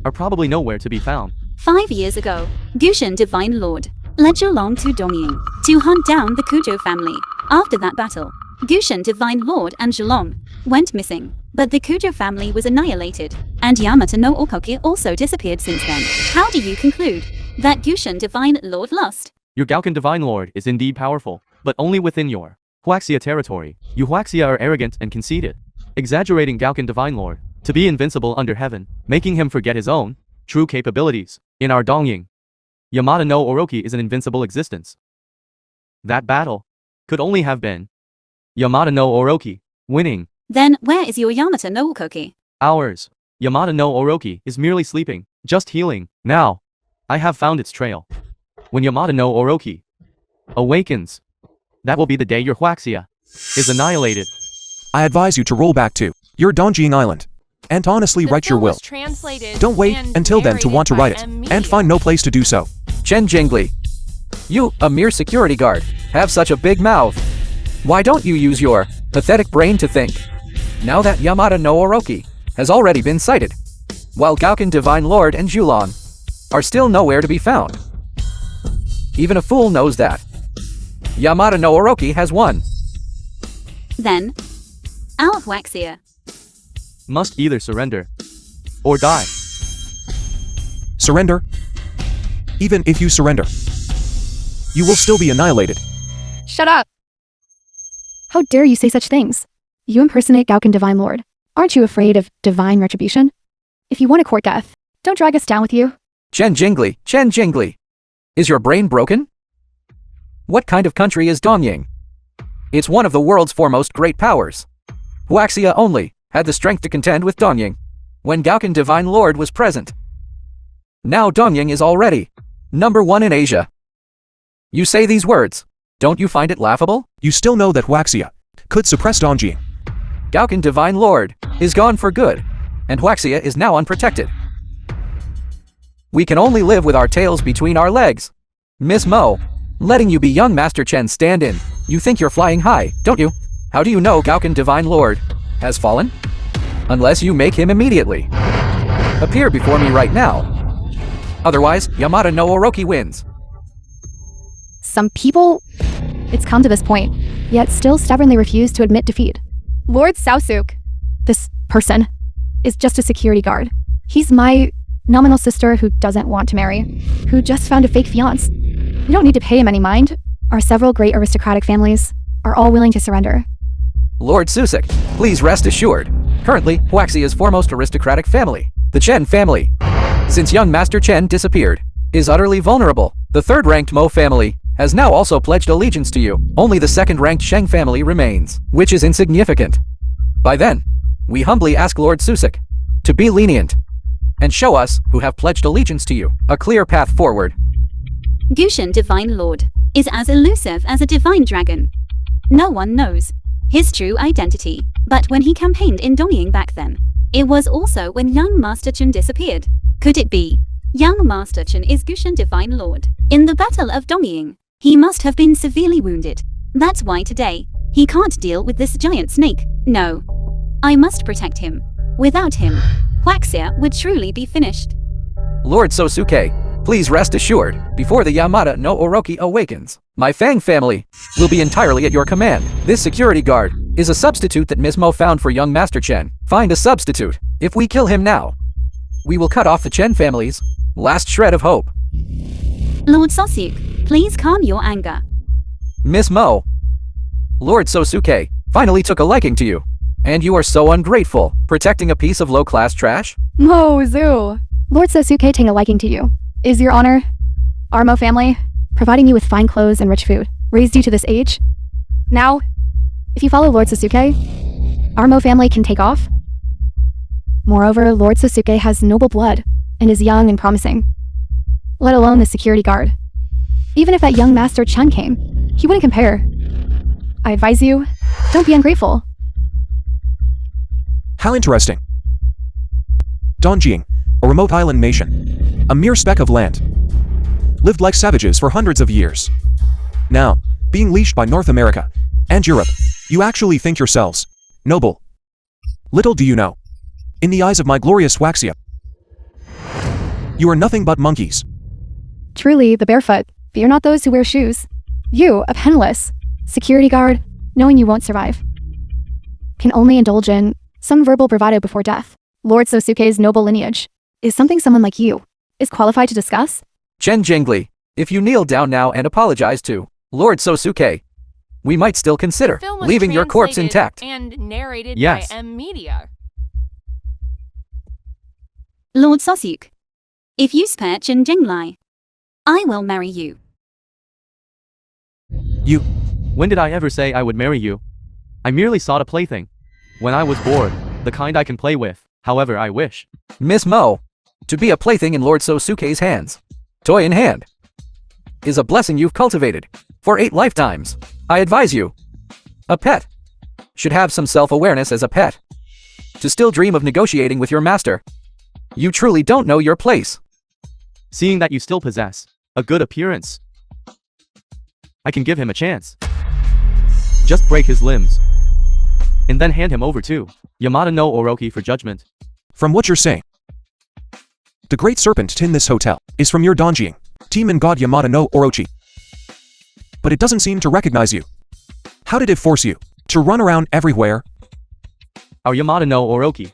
are probably nowhere to be found. 5 years ago, Gushin Divine Lord led Zhulong to Dongying to hunt down the Kujo family. After that battle, Gushin Divine Lord and Zhulong went missing, but the Kujo family was annihilated, and Yamata no Okoki also disappeared since then. How do you conclude that Gushin Divine Lord lost? Your Gauken Divine Lord is indeed powerful, but only within your Huaxia territory. You Huaxia are arrogant and conceited, exaggerating Gauken Divine Lord to be invincible under heaven, making him forget his own true capabilities. In our Dongying, Yamata no Orochi is an invincible existence. That battle could only have been Yamata no Orochi winning. Then where is your Yamata no Okoki? Ours. Yamata no Orochi is merely sleeping, just healing. Now, I have found its trail. When Yamata no Orochi awakens, that will be the day your Huaxia is annihilated. I advise you to roll back to your Dongying Island and honestly The write your film will. was translated Don't wait and until then to want to write it, narrated and by find no place to do so. Chen Jingli, you, a mere security guard, have such a big mouth. Why don't you use your pathetic brain to think? Now that Yamata no Orochi has already been sighted, while Gauken Divine Lord and Zhulong are still nowhere to be found. Even a fool knows that. Yamada no Orochi has won. Then, our Huaxia. Must either surrender or die. Surrender? Even if you surrender, you will still be annihilated. Shut up! How dare you say such things? You impersonate Gauken Divine Lord. Aren't you afraid of divine retribution? If you want to court death, don't drag us down with you. Chen Jingli. Is your brain broken? What kind of country is Dongying? It's one of the world's foremost great powers. Huaxia only had the strength to contend with Dongying when Gauken Divine Lord was present. Now Dongying is already #1 in Asia. You say these words, don't you find it laughable? You still know that Huaxia could suppress Dongjing. Gauken Divine Lord is gone for good, and Huaxia is now unprotected. We can only live with our tails between our legs. Miss Mo, letting you be young Master Chen stand in, you think you're flying high, don't you? How do you know Gauken Divine Lord has fallen? Unless you make him immediately appear before me right now. Otherwise, Yamada no Orochi wins. Some people... It's come to this point, yet still stubbornly refuse to admit defeat. Lord Saosuk, this person, is just a security guard. He's my nominal sister who doesn't want to marry, who just found a fake fiancé. We don't need to pay him any mind. Our several great aristocratic families are all willing to surrender. Lord Susuk, please rest assured. Currently, Huaxia's foremost aristocratic family, the Chen family, since young Master Chen disappeared, is utterly vulnerable. The third-ranked Mo family has now also pledged allegiance to you. Only the second-ranked Sheng family remains, which is insignificant. By then, we humbly ask Lord Susuk to be lenient and show us, who have pledged allegiance to you, a clear path forward. Gushin Divine Lord is as elusive as a divine dragon. No one knows his true identity, but when he campaigned in Dongying back then, it was also when young Master Chen disappeared. Could it be young Master Chen is Gushin Divine Lord? In the Battle of Dongying, he must have been severely wounded. That's why today, he can't deal with this giant snake. No. I must protect him. Without him, Huaxia would truly be finished. Lord Sosuke, please rest assured, before the Yamada no Orochi awakens, my Fang family will be entirely at your command. This security guard is a substitute that Ms. Mo found for young Master Chen. Find a substitute. If we kill him now, we will cut off the Chen family's last shred of hope. Lord Sosuk, please calm your anger. Miss Mo, Lord Sosuke finally took a liking to you. And you are so ungrateful, protecting a piece of low-class trash? Mozu! Lord Sosuke taking a liking to you. Is your honor, Armo family, providing you with fine clothes and rich food, raised you to this age? Now, if you follow Lord Sosuke, Armo family can take off. Moreover, Lord Sosuke has noble blood and is young and promising. Let alone the security guard. Even if that young Master Chen came, he wouldn't compare. I advise you, don't be ungrateful. How interesting. Dongjing, a remote island nation, a mere speck of land, lived like savages for hundreds of years. Now, being leashed by North America and Europe, you actually think yourselves noble. Little do you know, in the eyes of my glorious Huaxia, you are nothing but monkeys. Truly, the barefoot, fear not those who wear shoes. You, a penniless security guard, knowing you won't survive, can only indulge in some verbal bravado before death. Lord Sosuke's noble lineage is something someone like you is qualified to discuss? Chen Jingli, if you kneel down now and apologize to Lord Sosuke, we might still consider The film was leaving your corpse translated intact. and narrated Yes. by M Media. Lord Sosuk, if you spare Chen Jinglai, I will marry you. You, When did I ever say I would marry you? I merely sought a plaything. When I was bored, the kind I can play with, however I wish. Miss Mo, to be a plaything in Lord Sosuke's hands, toy in hand, is a blessing you've cultivated for 8 lifetimes. I advise you, a pet should have some self-awareness as a pet. To still dream of negotiating with your master, you truly don't know your place. Seeing that you still possess a good appearance, I can give him a chance. Just break his limbs, and then hand him over to Yamada no Orochi for judgment. from what you're saying, the great serpent in this hotel is from your Dongjing team and god Yamada no Orochi. but it doesn't seem to recognize you. How did it force you to run around everywhere? Our Yamada no Oroki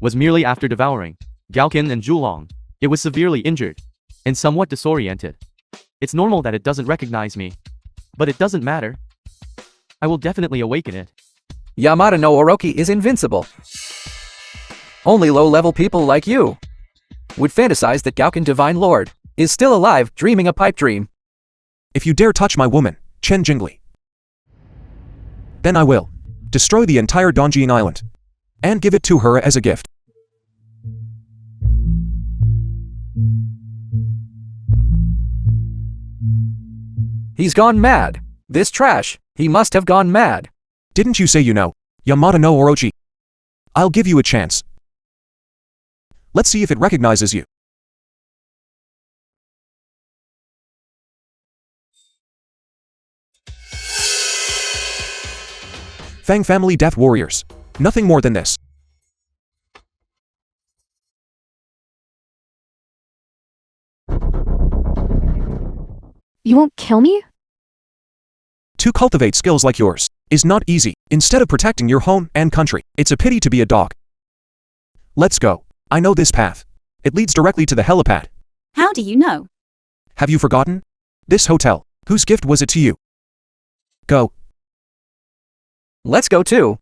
was merely after devouring Gaoken and Julong. It was severely injured and somewhat disoriented. It's normal that it doesn't recognize me, but it doesn't matter. I will definitely awaken it. Yamada no Oroki is invincible. Only low-level people like you would fantasize that Gaoken Divine Lord is still alive, dreaming a pipe dream. If you dare touch my woman, Chen Jingli, then I will destroy the entire Dongjing Island and give it to her as a gift. He's gone mad. This trash, he must have gone mad. Didn't you say you know, Yamada no Orochi? I'll give you a chance. Let's see if it recognizes you. Fang family death warriors. Nothing more than this. You won't kill me? To cultivate skills like yours is not easy. Instead of protecting your home and country, it's a pity to be a dog. Let's go. I know this path. It leads directly to the helipad. How do you know? Have you forgotten? This hotel. Whose gift was it to you? Go. Let's go too.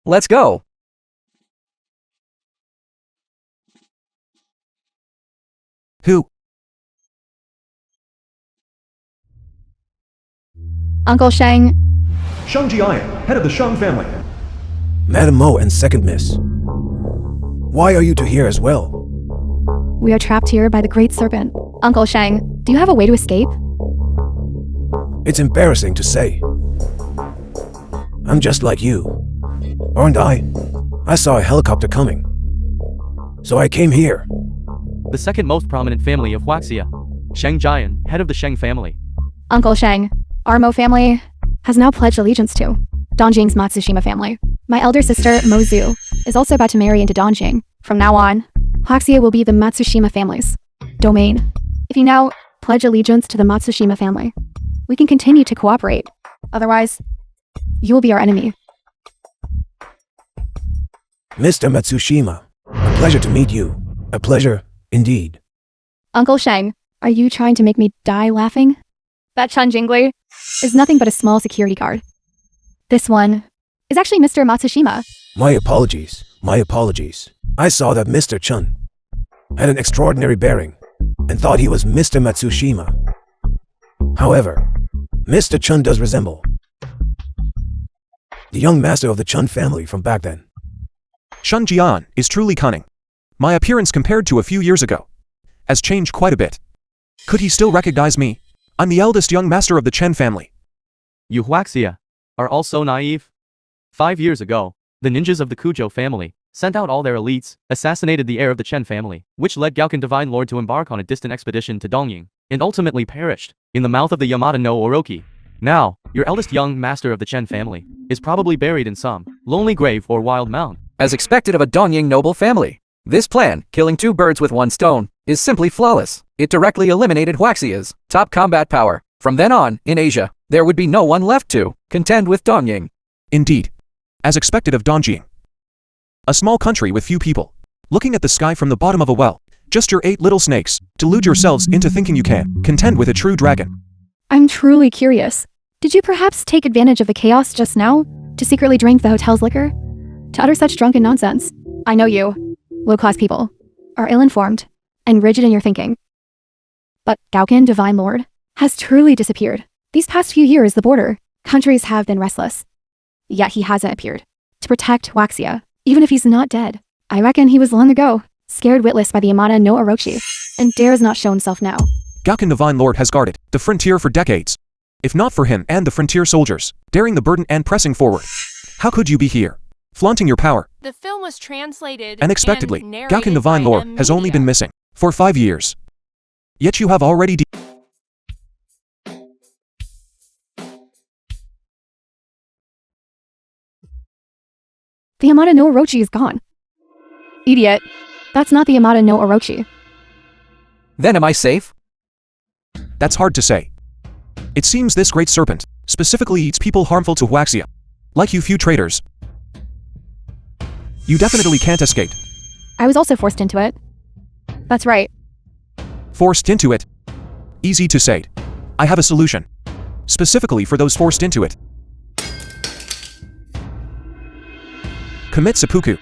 Let's go. Who? Uncle Shang, Shang Jian, head of the Shang family. Madam Mo and Second Miss. Why are you two here as well? we are trapped here by the Great Serpent. Uncle Shang, do you have a way to escape? It's embarrassing to say. I'm just like you. Aren't I? I saw a helicopter coming. So I came here. The second most prominent family of Huaxia. Shang Jian, head of the Shang family. Uncle Shang, our Mo family has now pledged allegiance to Dongjing's Matsushima family. My elder sister, Mo Zhu, is also about to marry into Dongjing. From now on, Huaxia will be the Matsushima family's domain. If you now pledge allegiance to the Matsushima family, we can continue to cooperate. Otherwise, you will be our enemy. Mr. Matsushima, a pleasure to meet you. A pleasure, indeed. Uncle Shang, are you trying to make me die laughing? That Chun Jingli is nothing but a small security guard. This one is actually Mr. Matsushima. My apologies. My apologies. I saw that Mr. Chun had an extraordinary bearing and thought he was Mr. Matsushima. However, Mr. Chun does resemble the young master of the Chun family from back then. Shun Jian is truly cunning. My appearance compared to a few years ago has changed quite a bit. Could he still recognize me? I'm the eldest young master of the Chen family. You Huaxia are all so naive. 5 years ago, the ninjas of the Kuzhou family sent out all their elites, assassinated the heir of the Chen family, which led Gaoken Divine Lord to embark on a distant expedition to Dongying, and ultimately perished in the mouth of the Yamada no Oroki. Now, your eldest young master of the Chen family is probably buried in some lonely grave or wild mound. As expected of a Dongying noble family, this plan, killing 2 birds with 1 stone, is simply flawless. It directly eliminated Huaxia's top combat power. From then on, in Asia, there would be no one left to contend with Dongying. Indeed. As expected of Dongjing. A small country with few people. Looking at the sky from the bottom of a well. Just your 8 little snakes. Delude yourselves into thinking you can contend with a true dragon. I'm truly curious. Did you perhaps take advantage of the chaos just now to secretly drink the hotel's liquor? To utter such drunken nonsense? I know you, low-class people, are ill-informed and rigid in your thinking. But Gaoken, Divine Lord, has truly disappeared. These past few years, the border countries have been restless. Yet he hasn't appeared to protect Huaxia, even if he's not dead. I reckon he was long ago, scared witless by the Yamada no Orochi, and dares not show himself now. Gaoken Divine Lord has guarded the frontier for decades. If not for him and the frontier soldiers, daring the burden and pressing forward, how could you be here, flaunting your power? The film was translated Unexpectedly, and narrated Gaoken Divine by Lord M has only Media. been missing for 5 years. Yet you have already The Yamada no Orochi is gone. Idiot. That's not the Yamada no Orochi. Then am I safe? That's hard to say. It seems this great serpent specifically eats people harmful to Huaxia. Like you few traitors. You definitely can't escape. I was also forced into it. That's right. Forced into it? Easy to say. I have a solution. Specifically for those forced into it. Commit seppuku.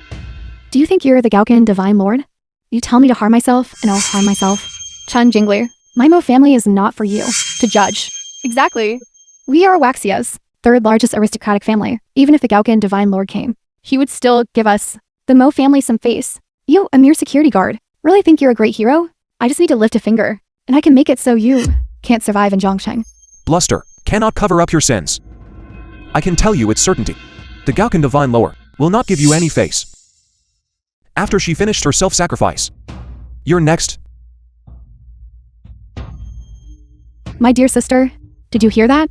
Do you think you're the Gaokan Divine Lord? You tell me to harm myself, and I'll harm myself. Chun Jingli, my Mo family is not for you to judge. Exactly. We are Waxia's third largest aristocratic family. Even if the Gaokan Divine Lord came, he would still give us, the Mo family, some face. You, a mere security guard, really think you're a great hero? I just need to lift a finger, and I can make it so you can't survive in Zhongsheng. Bluster cannot cover up your sins. I can tell you with certainty. The Gaokan Divine Lord will not give you any face. After she finished her self-sacrifice. You're next. My dear sister, did you hear that?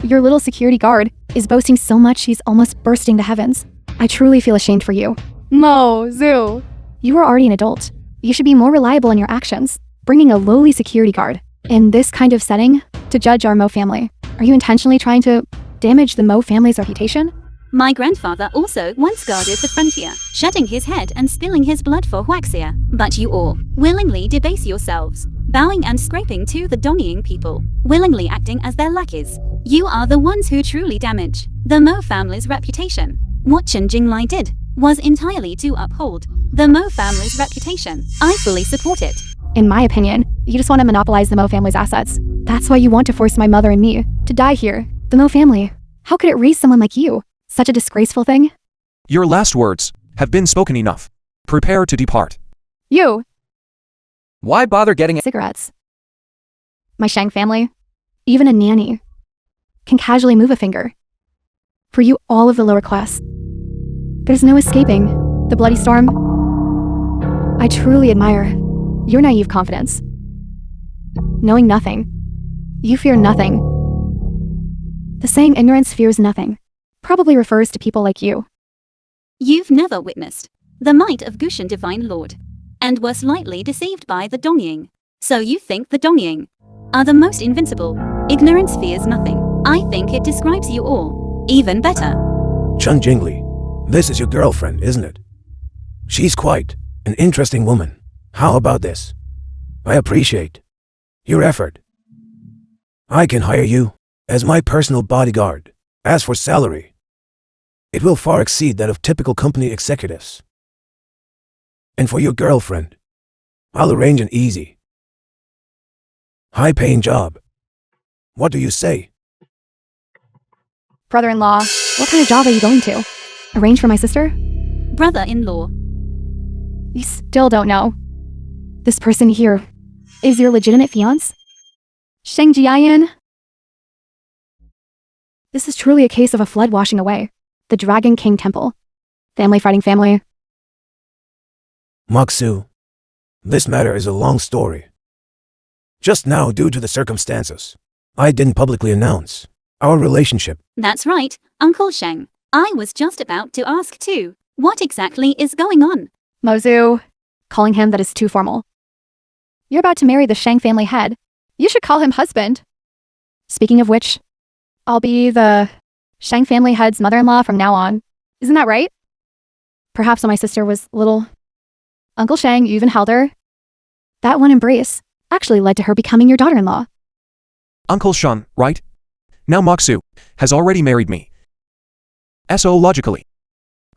Your little security guard is boasting so much she's almost bursting the heavens. I truly feel ashamed for you. Mo, Zhu. You are already an adult. You should be more reliable in your actions. Bringing a lowly security guard in this kind of setting to judge our Mo family. Are you intentionally trying to damage the Mo family's reputation? My grandfather also once guarded the frontier, shedding his head and spilling his blood for Huaxia. But you all willingly debase yourselves, bowing and scraping to the Dongying people, willingly acting as their lackeys. You are the ones who truly damage the Mo family's reputation. What Chen Jinglai did was entirely to uphold the Mo family's reputation. I fully support it. In my opinion, you just want to monopolize the Mo family's assets. That's why you want to force my mother and me to die here. The Mo family. How could it raise someone like you? Such a disgraceful thing? Your last words have been spoken enough. Prepare to depart. You! Why bother getting Cigarettes. My Shang family, even a nanny, can casually move a finger. For you all of the lower class, there's no escaping the bloody storm. I truly admire your naive confidence. Knowing nothing, you fear nothing. The saying ignorance fears nothing probably refers to people like you. You've never witnessed the might of Gushan Divine Lord, and were slightly deceived by the Dongying. So you think the Dongying are the most invincible. Ignorance fears nothing. I think it describes you all even better. Chun Jingli, this is your girlfriend, isn't it? She's quite an interesting woman. How about this? I appreciate your effort. I can hire you as my personal bodyguard. As for salary, it will far exceed that of typical company executives. And for your girlfriend, I'll arrange an easy, high-paying job. What do you say? Brother-in-law, what kind of job are you going to? Arrange for my sister? Brother-in-law. You still don't know. This person here is your legitimate fiancé? Sheng Jiayan? This is truly a case of a flood washing away the Dragon King Temple. Family fighting family. Maksu, this matter is a long story. Just now, due to the circumstances, I didn't publicly announce our relationship. That's right, Uncle Sheng. I was just about to ask too. What exactly is going on? Mozu, calling him that is too formal. You're about to marry the Shang family head. You should call him husband. Speaking of which, I'll be the Shang family head's mother-in-law from now on. Isn't that right? Perhaps when my sister was little, Uncle Shang, you even held her. That one embrace actually led to her becoming your daughter-in-law. Uncle Shan, right? Now Maksu has already married me. So logically,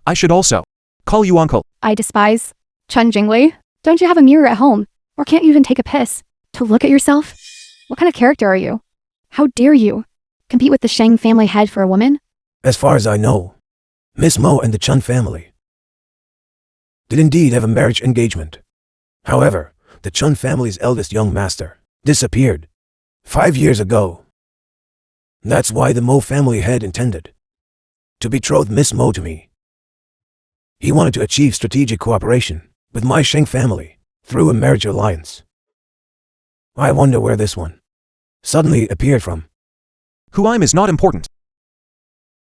I should also call you uncle. I despise Chun Jingli. Don't you have a mirror at home? Or can't you even take a piss to look at yourself? What kind of character are you? How dare you compete with the Shang family head for a woman? As far as I know, Miss Mo and the Chun family did indeed have a marriage engagement. However, the Chun family's eldest young master disappeared 5 years ago. That's why the Mo family head intended to betroth Miss Mo to me. He wanted to achieve strategic cooperation with my Sheng family through a marriage alliance. I wonder where this one suddenly appeared from. Who I'm is not important.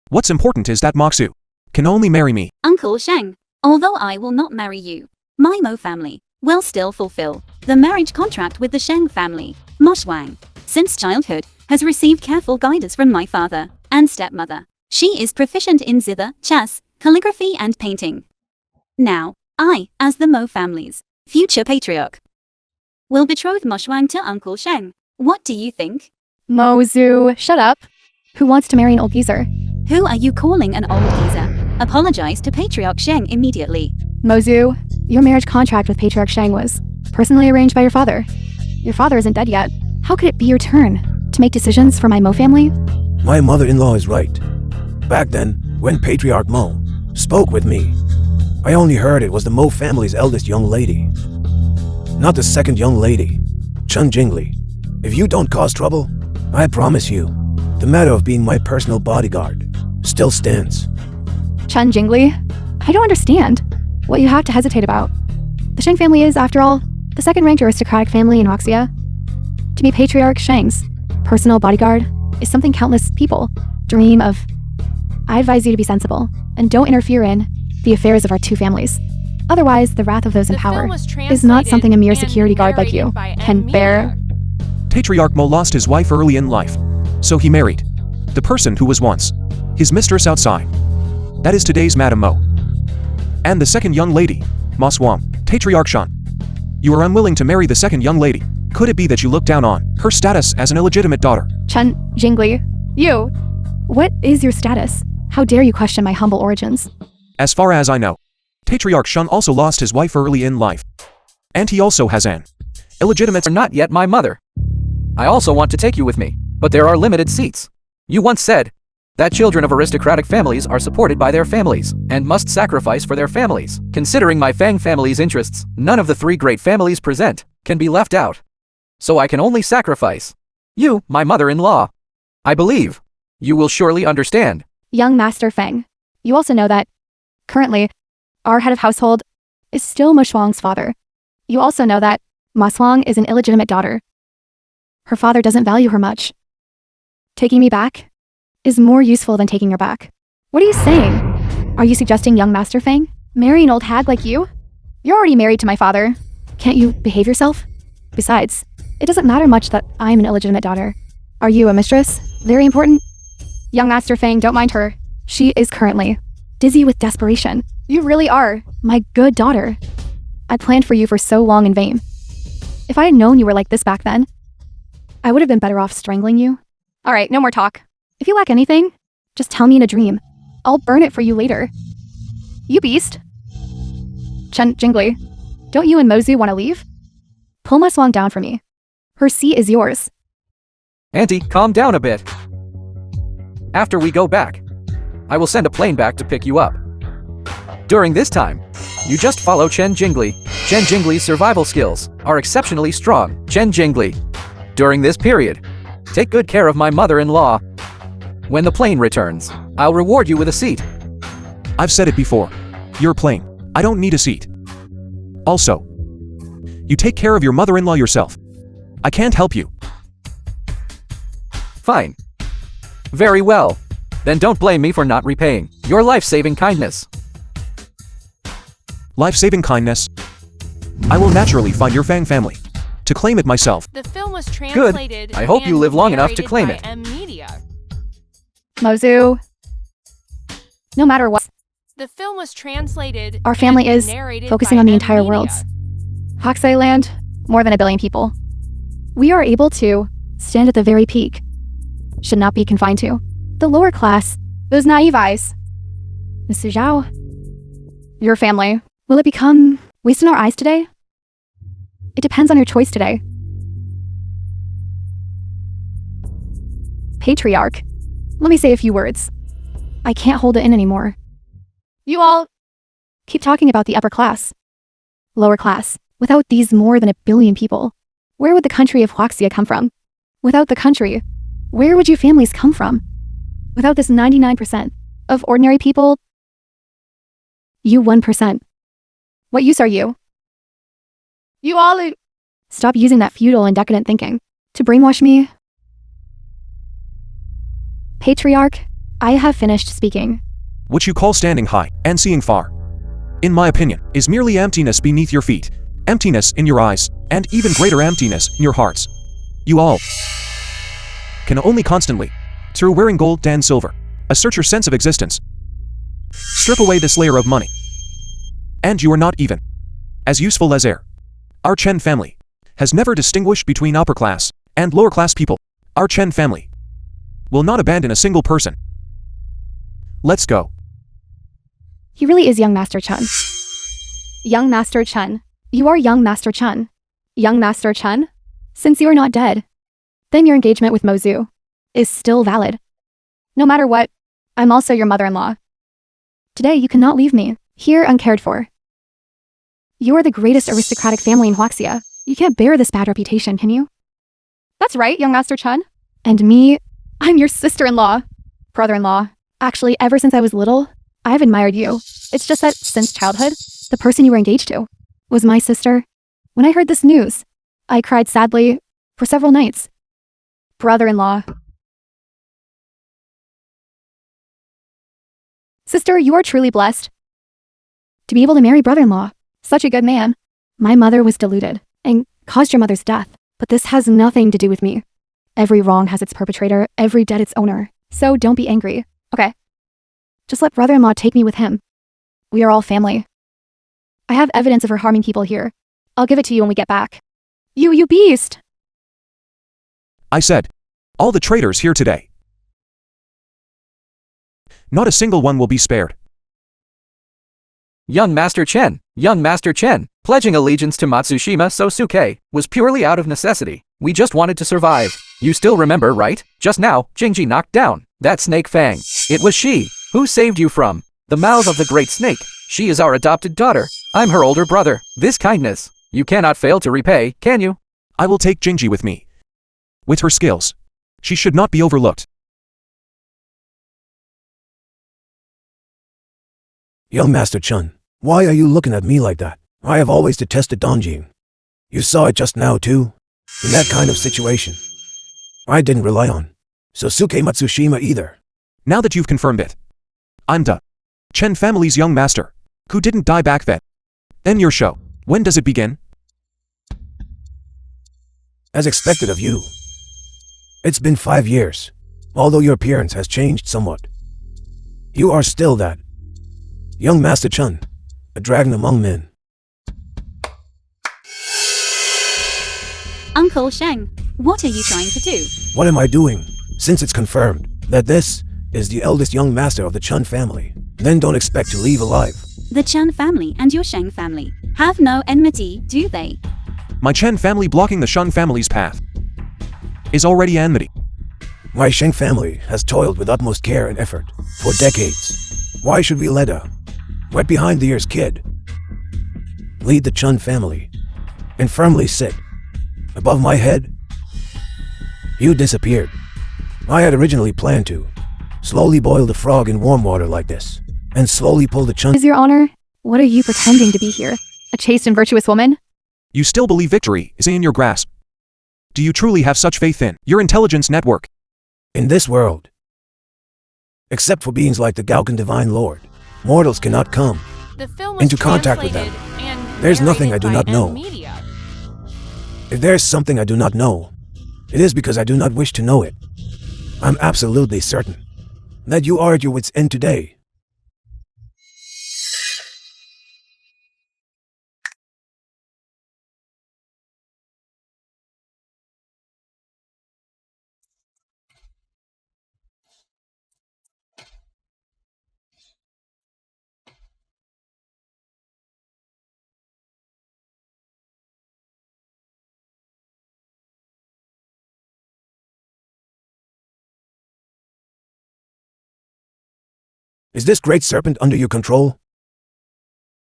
What's important is that Maksu can only marry me. Uncle Sheng, although I will not marry you, my Mo family will still fulfill the marriage contract with the Sheng family, Mo Shuang. Since childhood, has received careful guidance from my father and stepmother. She is proficient in zither, chess, calligraphy and painting. Now, I, as the Mo family's future patriarch, will betroth Mo Shuang to Uncle Sheng. What do you think? Mozu, shut up. Who wants to marry an old geezer? Who are you calling an old geezer? Apologize to Patriarch Sheng immediately. Mozu, your marriage contract with Patriarch Sheng was personally arranged by your father. Your father isn't dead yet. How could it be your turn to make decisions for my Mo family? My mother-in-law is right. Back then, when Patriarch Mo spoke with me, I only heard it was the Mo family's eldest young lady. Not the second young lady, Chun Jingli. If you don't cause trouble, I promise you, the matter of being my personal bodyguard still stands. Chun Jingli? I don't understand what you have to hesitate about. The Sheng family is, after all, the second-ranked aristocratic family in Huaxia. To be Patriarch Sheng's personal bodyguard is something countless people dream of. I advise you to be sensible and don't interfere in the affairs of our two families. Otherwise, the wrath of those in power is not something a mere security guard like you can bear. Patriarch Mo lost his wife early in life, so he married the person who was once his mistress outside. That is today's Madame Mo. And the second young lady, Ma Swang, Patriarch Shan. You are unwilling to marry the second young lady. Could it be that you look down on her status as an illegitimate daughter? Chun Jingli, you. What is your status? How dare you question my humble origins? As far as I know, Patriarch Shun also lost his wife early in life. And he also has an illegitimate— You're not yet my mother. I also want to take you with me, but there are limited seats. You once said that children of aristocratic families are supported by their families and must sacrifice for their families. Considering my Fang family's interests, none of the three great families present can be left out. So I can only sacrifice you, my mother-in-law. I believe you will surely understand. Young Master Fang, you also know that, currently, our head of household is still Mo Shuang's father. You also know that Ma Swang is an illegitimate daughter. Her father doesn't value her much. Taking me back is more useful than taking her back. What are you saying? Are you suggesting young Master Fang marry an old hag like you? You're already married to my father. Can't you behave yourself? Besides, it doesn't matter much that I'm an illegitimate daughter. Are you a mistress? Very important. Young Master Fang, don't mind her. She is currently dizzy with desperation. You really are my good daughter. I planned for you for so long in vain. If I had known you were like this back then, I would have been better off strangling you. All right, no more talk. If you lack anything, just tell me in a dream. I'll burn it for you later. You beast. Chun Jingli, don't you and Mozu want to leave? Pull Ma Swang down for me. Her seat is yours. Auntie, calm down a bit. After we go back, I will send a plane back to pick you up. During this time, you just follow Chen Jingli. Chen Jingli's survival skills are exceptionally strong. Chen Jingli. During this period, take good care of my mother-in-law. When the plane returns, I'll reward you with a seat. I've said it before. You're plain. I don't need a seat. Also, you take care of your mother-in-law yourself. I can't help you. Fine. Very well. Then don't blame me for not repaying your life-saving kindness. Life-saving kindness? I will naturally find your Fang family to claim it myself. The film was translated. Good. I hope you live long enough to claim it. Mozu. No matter what, The film was translated. our family and is narrated focusing by on the M entire Media. world's Hoxai land, more than 1 billion people. We are able to stand at the very peak. Should not be confined to the lower class, those naive eyes. Mr. Zhao, your family, will it become waste in our eyes today? It depends on your choice today. Patriarch, let me say a few words. I can't hold it in anymore. You all keep talking about the upper class, lower class. Without these more than 1 billion people, where would the country of Huaxia come from? Without the country, where would you families come from? Without this 99% of ordinary people, you 1%. What use are you? You all stop using that feudal and decadent thinking to brainwash me. Patriarch, I have finished speaking. What you call standing high and seeing far, in my opinion, is merely emptiness beneath your feet, emptiness in your eyes, and even greater emptiness in your hearts. You all can only constantly, through wearing gold and silver, assert your sense of existence. Strip away this layer of money, and you are not even as useful as air. Our Chen family has never distinguished between upper class and lower class people. Our Chen family will not abandon a single person. Let's go. He really is young Master Chen. Young Master Chen. You are young Master Chen. Young Master Chen? Since you are not dead, then your engagement with Mozu is still valid. No matter what, I'm also your mother-in-law. Today you cannot leave me here uncared for. You are the greatest aristocratic family in Huaxia. You can't bear this bad reputation, can you? That's right, young Master Chen. And me, I'm your sister-in-law. Brother-in-law. Actually, ever since I was little, I've admired you. It's just that since childhood, the person you were engaged to was my sister. When I heard this news, I cried sadly for several nights. Brother-in-law. Sister, you are truly blessed to be able to marry brother-in-law. Such a good man. My mother was deluded and caused your mother's death, but this has nothing to do with me. Every wrong has its perpetrator, every debt its owner. So don't be angry, okay? Just let brother-in-law take me with him. We are all family. I have evidence of her harming people here. I'll give it to you when we get back. You beast! I said, all the traitors here today. Not a single one will be spared. Young Master Chen, pledging allegiance to Matsushima Sosuke was purely out of necessity. We just wanted to survive. You still remember, right? Just now, Jingji knocked down that snake Fang. It was she who saved you from the mouth of the great snake. She is our adopted daughter. I'm her older brother. This kindness, you cannot fail to repay, can you? I will take Jingji with me. With her skills, she should not be overlooked. Young Master Chen, why are you looking at me like that? I have always detested Dongjing. You saw it just now too. In that kind of situation, I didn't rely on Sosuke Matsushima either. Now that you've confirmed it, I'm the Chen family's young master, who didn't die back then. Then your show, when does it begin? As expected of you. It's been 5 years, although your appearance has changed somewhat. You are still that young Master Chen, a dragon among men. Uncle Sheng, what are you trying to do? What am I doing? Since it's confirmed that this is the eldest young master of the Chen family, then don't expect to leave alive. The Chen family and your Sheng family have no enmity, do they? My Chen family blocking the Shun family's path is already enmity. My Sheng family has toiled with utmost care and effort for decades. Why should we let a wet behind the ears kid lead the Chen family and firmly sit above my head? You disappeared. I had originally planned to slowly boil the frog in warm water like this and slowly pull the Chen. Is your honor? What are you pretending to be here? A chaste and virtuous woman? You still believe victory is in your grasp? Do you truly have such faith in your intelligence network? In this world, except for beings like the Gaokan Divine Lord, mortals cannot come The film was into contact with them. translated and There's nothing I do narrated not by know. Media. If there's something I do not know, it is because I do not wish to know it. I'm absolutely certain that you are at your wit's end today. Is this great serpent under your control?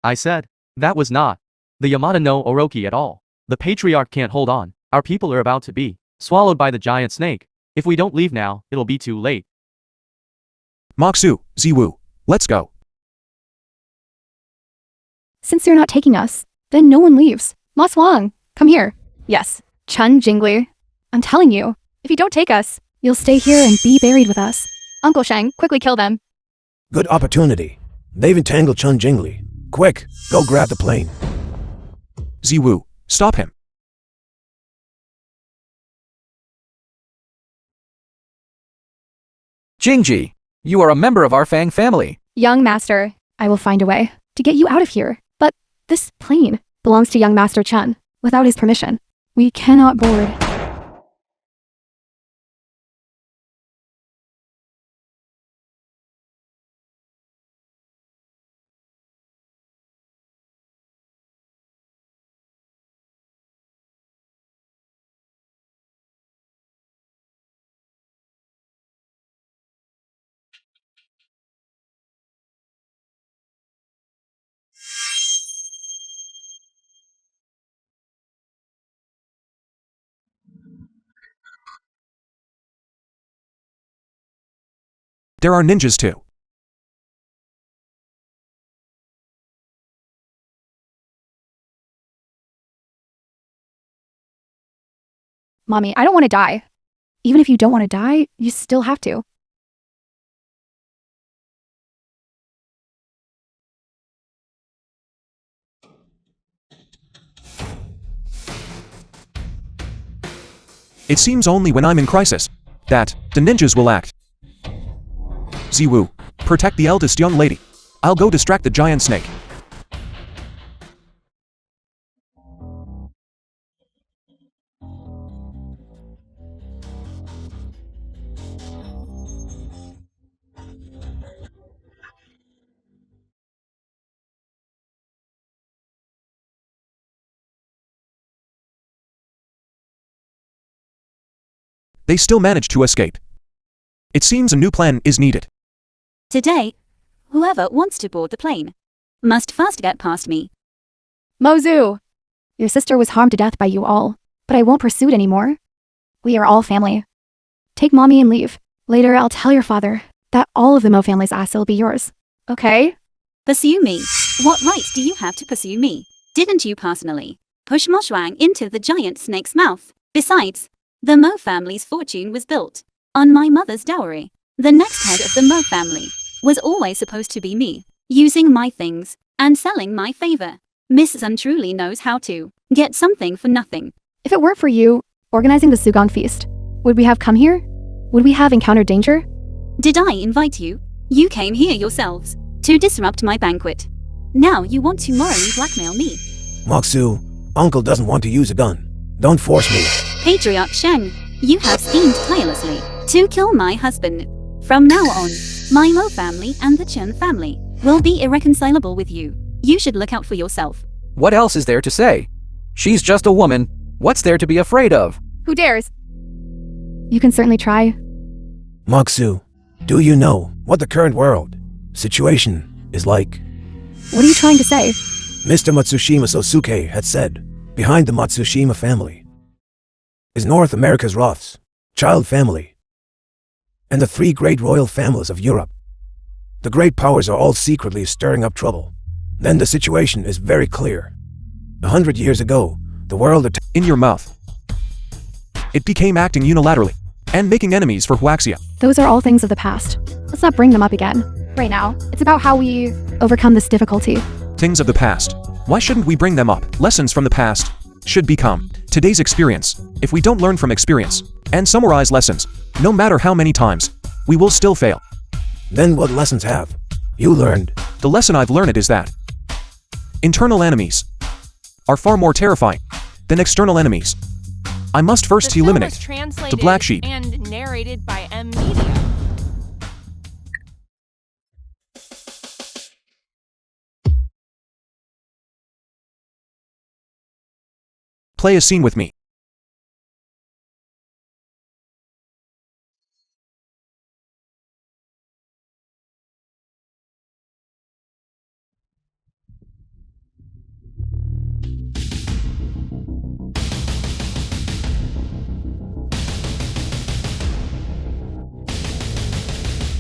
I said, that was not the Yamada no Oroki at all. The patriarch can't hold on. Our people are about to be swallowed by the giant snake. If we don't leave now, it'll be too late. Moxu, Ziwu, let's go. Since you're not taking us, then no one leaves. Ma Wang, come here. Yes, Chen Jingli. I'm telling you, if you don't take us, you'll stay here and be buried with us. Uncle Sheng, quickly kill them. Good opportunity. They've entangled Chun Jingli. Quick, go grab the plane. Ziwu, stop him. Jingji, you are a member of our Fang family. Young Master, I will find a way to get you out of here. But this plane belongs to young Master Chun without his permission. We cannot board. There are ninjas too. Mommy, I don't want to die. Even if you don't want to die, you still have to. It seems only when I'm in crisis that the ninjas will act. Ziwu, protect the eldest young lady. I'll go distract the giant snake. They still manage to escape. It seems a new plan is needed. Today, whoever wants to board the plane must first get past me. Mozu! Your sister was harmed to death by you all, but I won't pursue it anymore. We are all family. Take mommy and leave. Later, I'll tell your father that all of the Mo family's asset will be yours. Okay? Pursue me? What right do you have to pursue me? Didn't you personally push Mo Shuang into the giant snake's mouth? Besides, the Mo family's fortune was built on my mother's dowry. The next head of the Mo family was always supposed to be me, using my things and selling my favor. Miss Sun truly knows how to get something for nothing. If it weren't for you organizing the Sugong feast, would we have come here? Would we have encountered danger? Did I invite you? You came here yourselves to disrupt my banquet. Now you want to morally blackmail me. Moxu, Uncle doesn't want to use a gun. Don't force me. Patriarch Sheng, you have schemed tirelessly to kill my husband. From now on, my Mo family and the Chen family will be irreconcilable with you. You should look out for yourself. What else is there to say? She's just a woman. What's there to be afraid of? Who dares? You can certainly try. Moxu, do you know what the current world situation is like? What are you trying to say? Mr. Matsushima Sosuke had said, behind the Matsushima family is North America's Roths, child family, and the three great royal families of Europe. The great powers are all secretly stirring up trouble. Then the situation is very clear. 100 years ago, the world In your mouth. It became acting unilaterally and making enemies for Huaxia. Those are all things of the past. Let's not bring them up again. Right now, it's about how we overcome this difficulty. Things of the past. Why shouldn't we bring them up? Lessons from the past should become today's experience. If we don't learn from experience and summarize lessons, no matter how many times, we will still fail. Then what lessons have you learned? The lesson I've learned is that internal enemies are far more terrifying than external enemies. I must first The film eliminate was translated the black sheep. and narrated by M Media. Play a scene with me.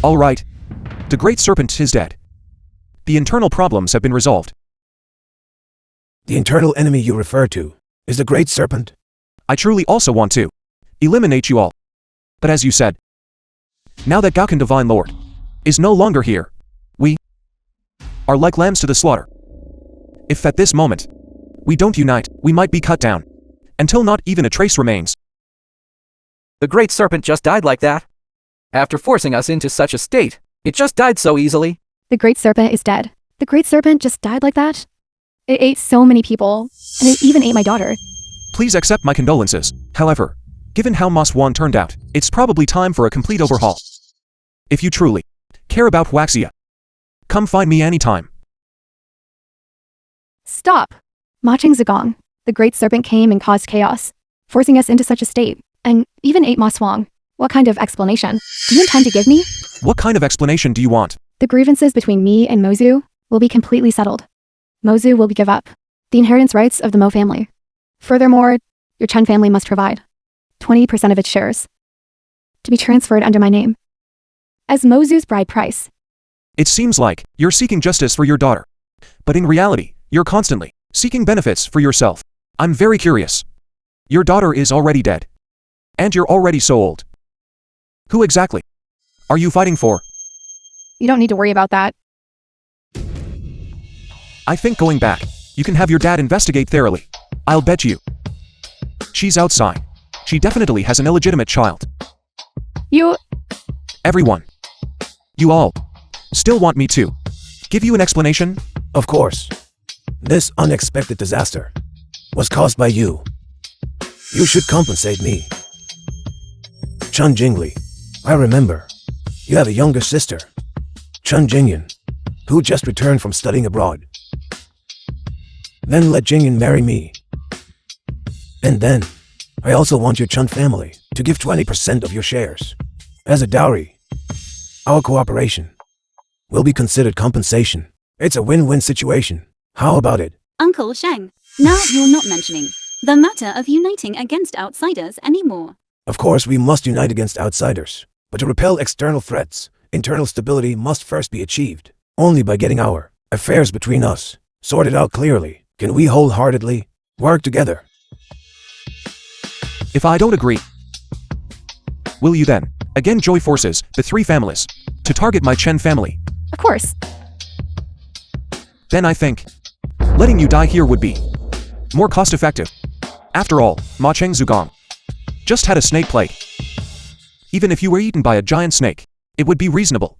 All right. The Great Serpent is dead. The internal problems have been resolved. The internal enemy you refer to is the Great Serpent. I truly also want to eliminate you all. But as you said, now that Gaokan Divine Lord is no longer here, we are like lambs to the slaughter. If at this moment we don't unite, we might be cut down until not even a trace remains. The Great Serpent just died like that? After forcing us into such a state, it just died so easily. The Great Serpent is dead. The Great Serpent just died like that? It ate so many people, and it even ate my daughter. Please accept my condolences. However, given how Maswan turned out, it's probably time for a complete overhaul. If you truly care about Waxia, come find me anytime. Stop! Maching Zagong, the Great Serpent came and caused chaos, forcing us into such a state, and even ate Ma Swang. What kind of explanation do you intend to give me? What kind of explanation do you want? The grievances between me and Mozu will be completely settled. Mozu will give up the inheritance rights of the Mo family. Furthermore, your Chen family must provide 20% of its shares to be transferred under my name as Mozu's bride price. It seems like you're seeking justice for your daughter. But in reality, you're constantly seeking benefits for yourself. I'm very curious. Your daughter is already dead. And you're already so old. Who exactly are you fighting for? You don't need to worry about that. I think going back, you can have your dad investigate thoroughly. I'll bet you. She's outside. She definitely has an illegitimate child. You... Everyone. You all still want me to give you an explanation? Of course. This unexpected disaster was caused by you. You should compensate me. Chun Jingli, I remember. You have a younger sister, Chun Jingyan, who just returned from studying abroad. Then let Jingyan marry me. And then, I also want your Chun family to give 20% of your shares as a dowry. Our cooperation will be considered compensation. It's a win-win situation. How about it? Uncle Shang, now you're not mentioning the matter of uniting against outsiders anymore. Of course, we must unite against outsiders. But to repel external threats, internal stability must first be achieved. Only by getting our affairs between us sorted out clearly can we wholeheartedly work together. If I don't agree, will you then again join forces, the three families, to target my Chen family? Of course. Then I think letting you die here would be more cost-effective. After all, Ma Cheng Zugong just had a snake plague. Even if you were eaten by a giant snake, it would be reasonable.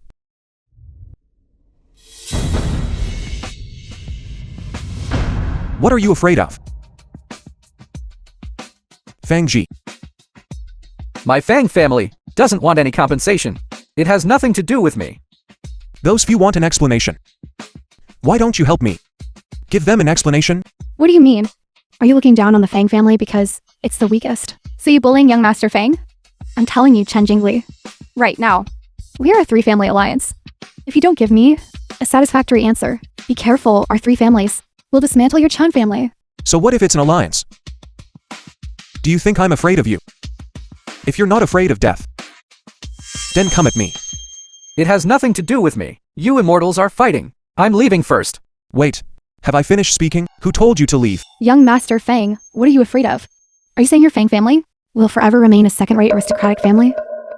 What are you afraid of? Fang Ji. My Fang family doesn't want any compensation. It has nothing to do with me. Those few want an explanation. Why don't you help me? Give them an explanation? What do you mean? Are you looking down on the Fang family because it's the weakest? So you bullying young Master Fang? I'm telling you, Chen Jingli. Right now, we are a three-family alliance. If you don't give me a satisfactory answer, be careful, our three families will dismantle your Chen family. So what if it's an alliance? Do you think I'm afraid of you? If you're not afraid of death, then come at me. It has nothing to do with me. You immortals are fighting. I'm leaving first. Wait, have I finished speaking? Who told you to leave? Young Master Fang, what are you afraid of? Are you saying your Fang family will forever remain a second-rate aristocratic family?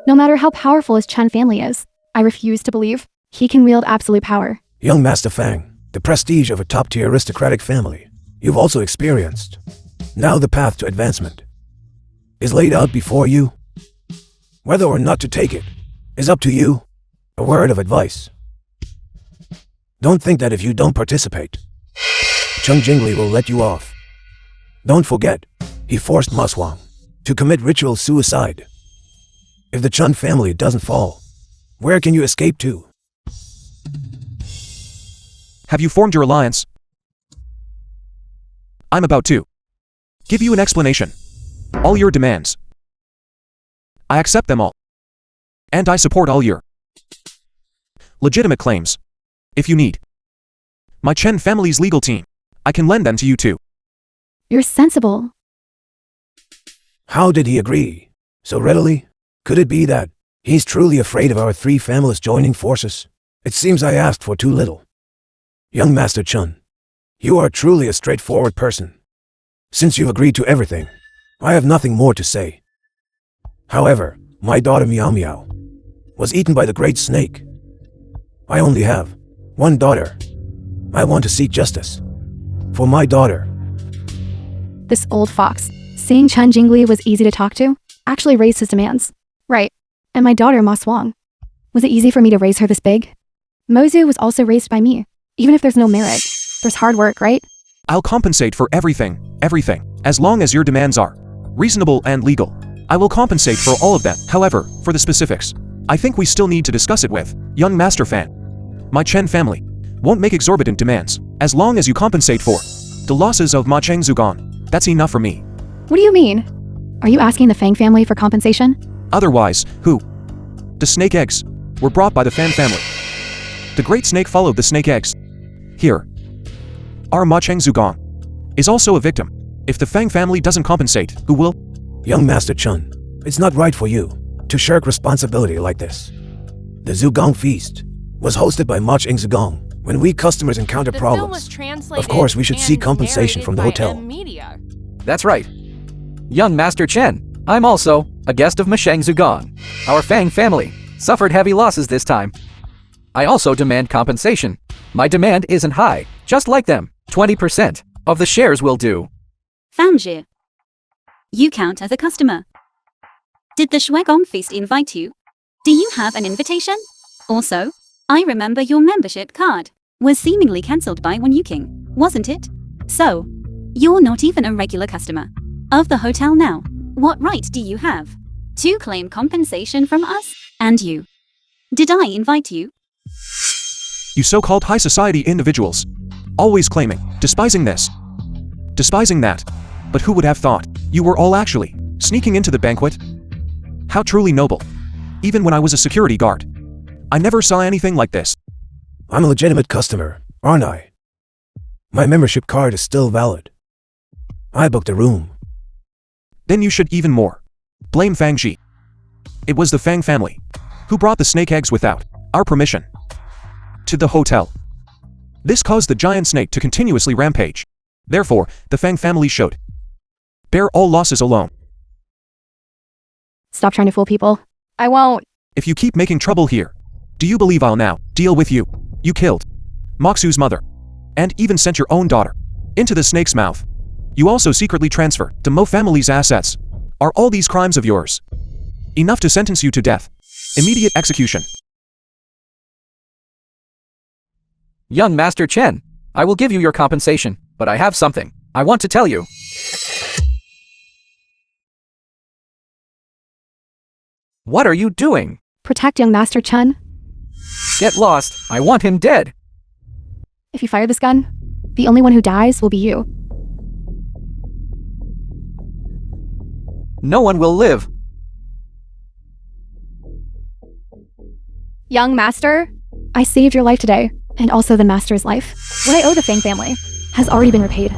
No matter how powerful his Chen family is, I refuse to believe he can wield absolute power. Young Master Fang, the prestige of a top-tier aristocratic family you've also experienced. Now the path to advancement is laid out before you. Whether or not to take it is up to you. A word of advice. Don't think that if you don't participate, Chung Jingli will let you off. Don't forget, he forced Maswang to commit ritual suicide. If the Chun family doesn't fall, where can you escape to? Have you formed your alliance? I'm about to give you an explanation. All your demands, I accept them all. And I support all your legitimate claims. If you need my Chen family's legal team, I can lend them to you too. You're sensible. How did he agree so readily? Could it be that he's truly afraid of our three families joining forces? It seems I asked for too little. Young Master Chun, you are truly a straightforward person. Since you've agreed to everything, I have nothing more to say. However, my daughter Meow Meow was eaten by the great snake. I only have one daughter. I want to seek justice for my daughter. This old fox, seeing Chen Jingli was easy to talk to, actually raised his demands. Right. And my daughter, Ma Swang. Was it easy for me to raise her this big? Mozu was also raised by me. Even if there's no merit, there's hard work, right? I'll compensate for everything, as long as your demands are reasonable and legal. I will compensate for all of them. However, for the specifics, I think we still need to discuss it with young Master Fan. My Chen family won't make exorbitant demands, as long as you compensate for the losses of Ma Cheng Zugan. That's enough for me. What do you mean? Are you asking the Fang family for compensation? Otherwise, who? The snake eggs were brought by the Fan family. The great snake followed the snake eggs. Here, our Ma Cheng Zugan is also a victim. If the Fang family doesn't compensate, who will? Young Master Chun, it's not right for you to shirk responsibility like this. The Zugong feast was hosted by Ma Cheng Zugong. When we customers encounter The film was problems, translated of course we should seek and compensation from the narrated by hotel. Media. That's right. Young Master Chen, I'm also a guest of Masheng Zugong. Our Fang family suffered heavy losses this time. I also demand compensation. My demand isn't high, just like them. 20% of the shares will do. Fangjie. You count as a customer. Did the Shuegong Feast invite you? Do you have an invitation? Also, I remember your membership card was seemingly cancelled by Wen Yuking, wasn't it? So, you're not even a regular customer of the hotel now. What right do you have to claim compensation from us and you? Did I invite you? You so-called high society individuals, always claiming, despising this, despising that. But who would have thought you were all actually sneaking into the banquet? How truly noble. Even when I was a security guard, I never saw anything like this. I'm a legitimate customer, aren't I? My membership card is still valid. I booked a room. Then you should even more blame Fang Ji. It was the Fang family who brought the snake eggs without our permission to the hotel. This caused the giant snake to continuously rampage. Therefore, the Fang family should bear all losses alone. Stop trying to fool people. I won't. If you keep making trouble here, do you believe I'll now deal with you? You killed Moxu's mother, and even sent your own daughter into the snake's mouth. You also secretly transferred the Mo family's assets. Are all these crimes of yours enough to sentence you to death? Immediate execution. Young Master Chen, I will give you your compensation, but I have something I want to tell you. What are you doing? Protect young Master Chun. Get lost. I want him dead. If you fire this gun, the only one who dies will be you. No one will live. Young Master, I saved your life today, and also the Master's life. What I owe the Fang family has already been repaid.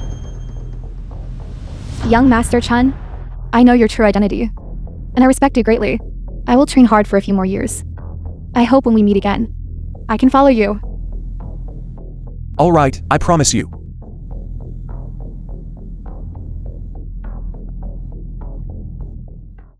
Young Master Chun, I know your true identity, and I respect you greatly. I will train hard for a few more years. I hope when we meet again, I can follow you. All right, I promise you.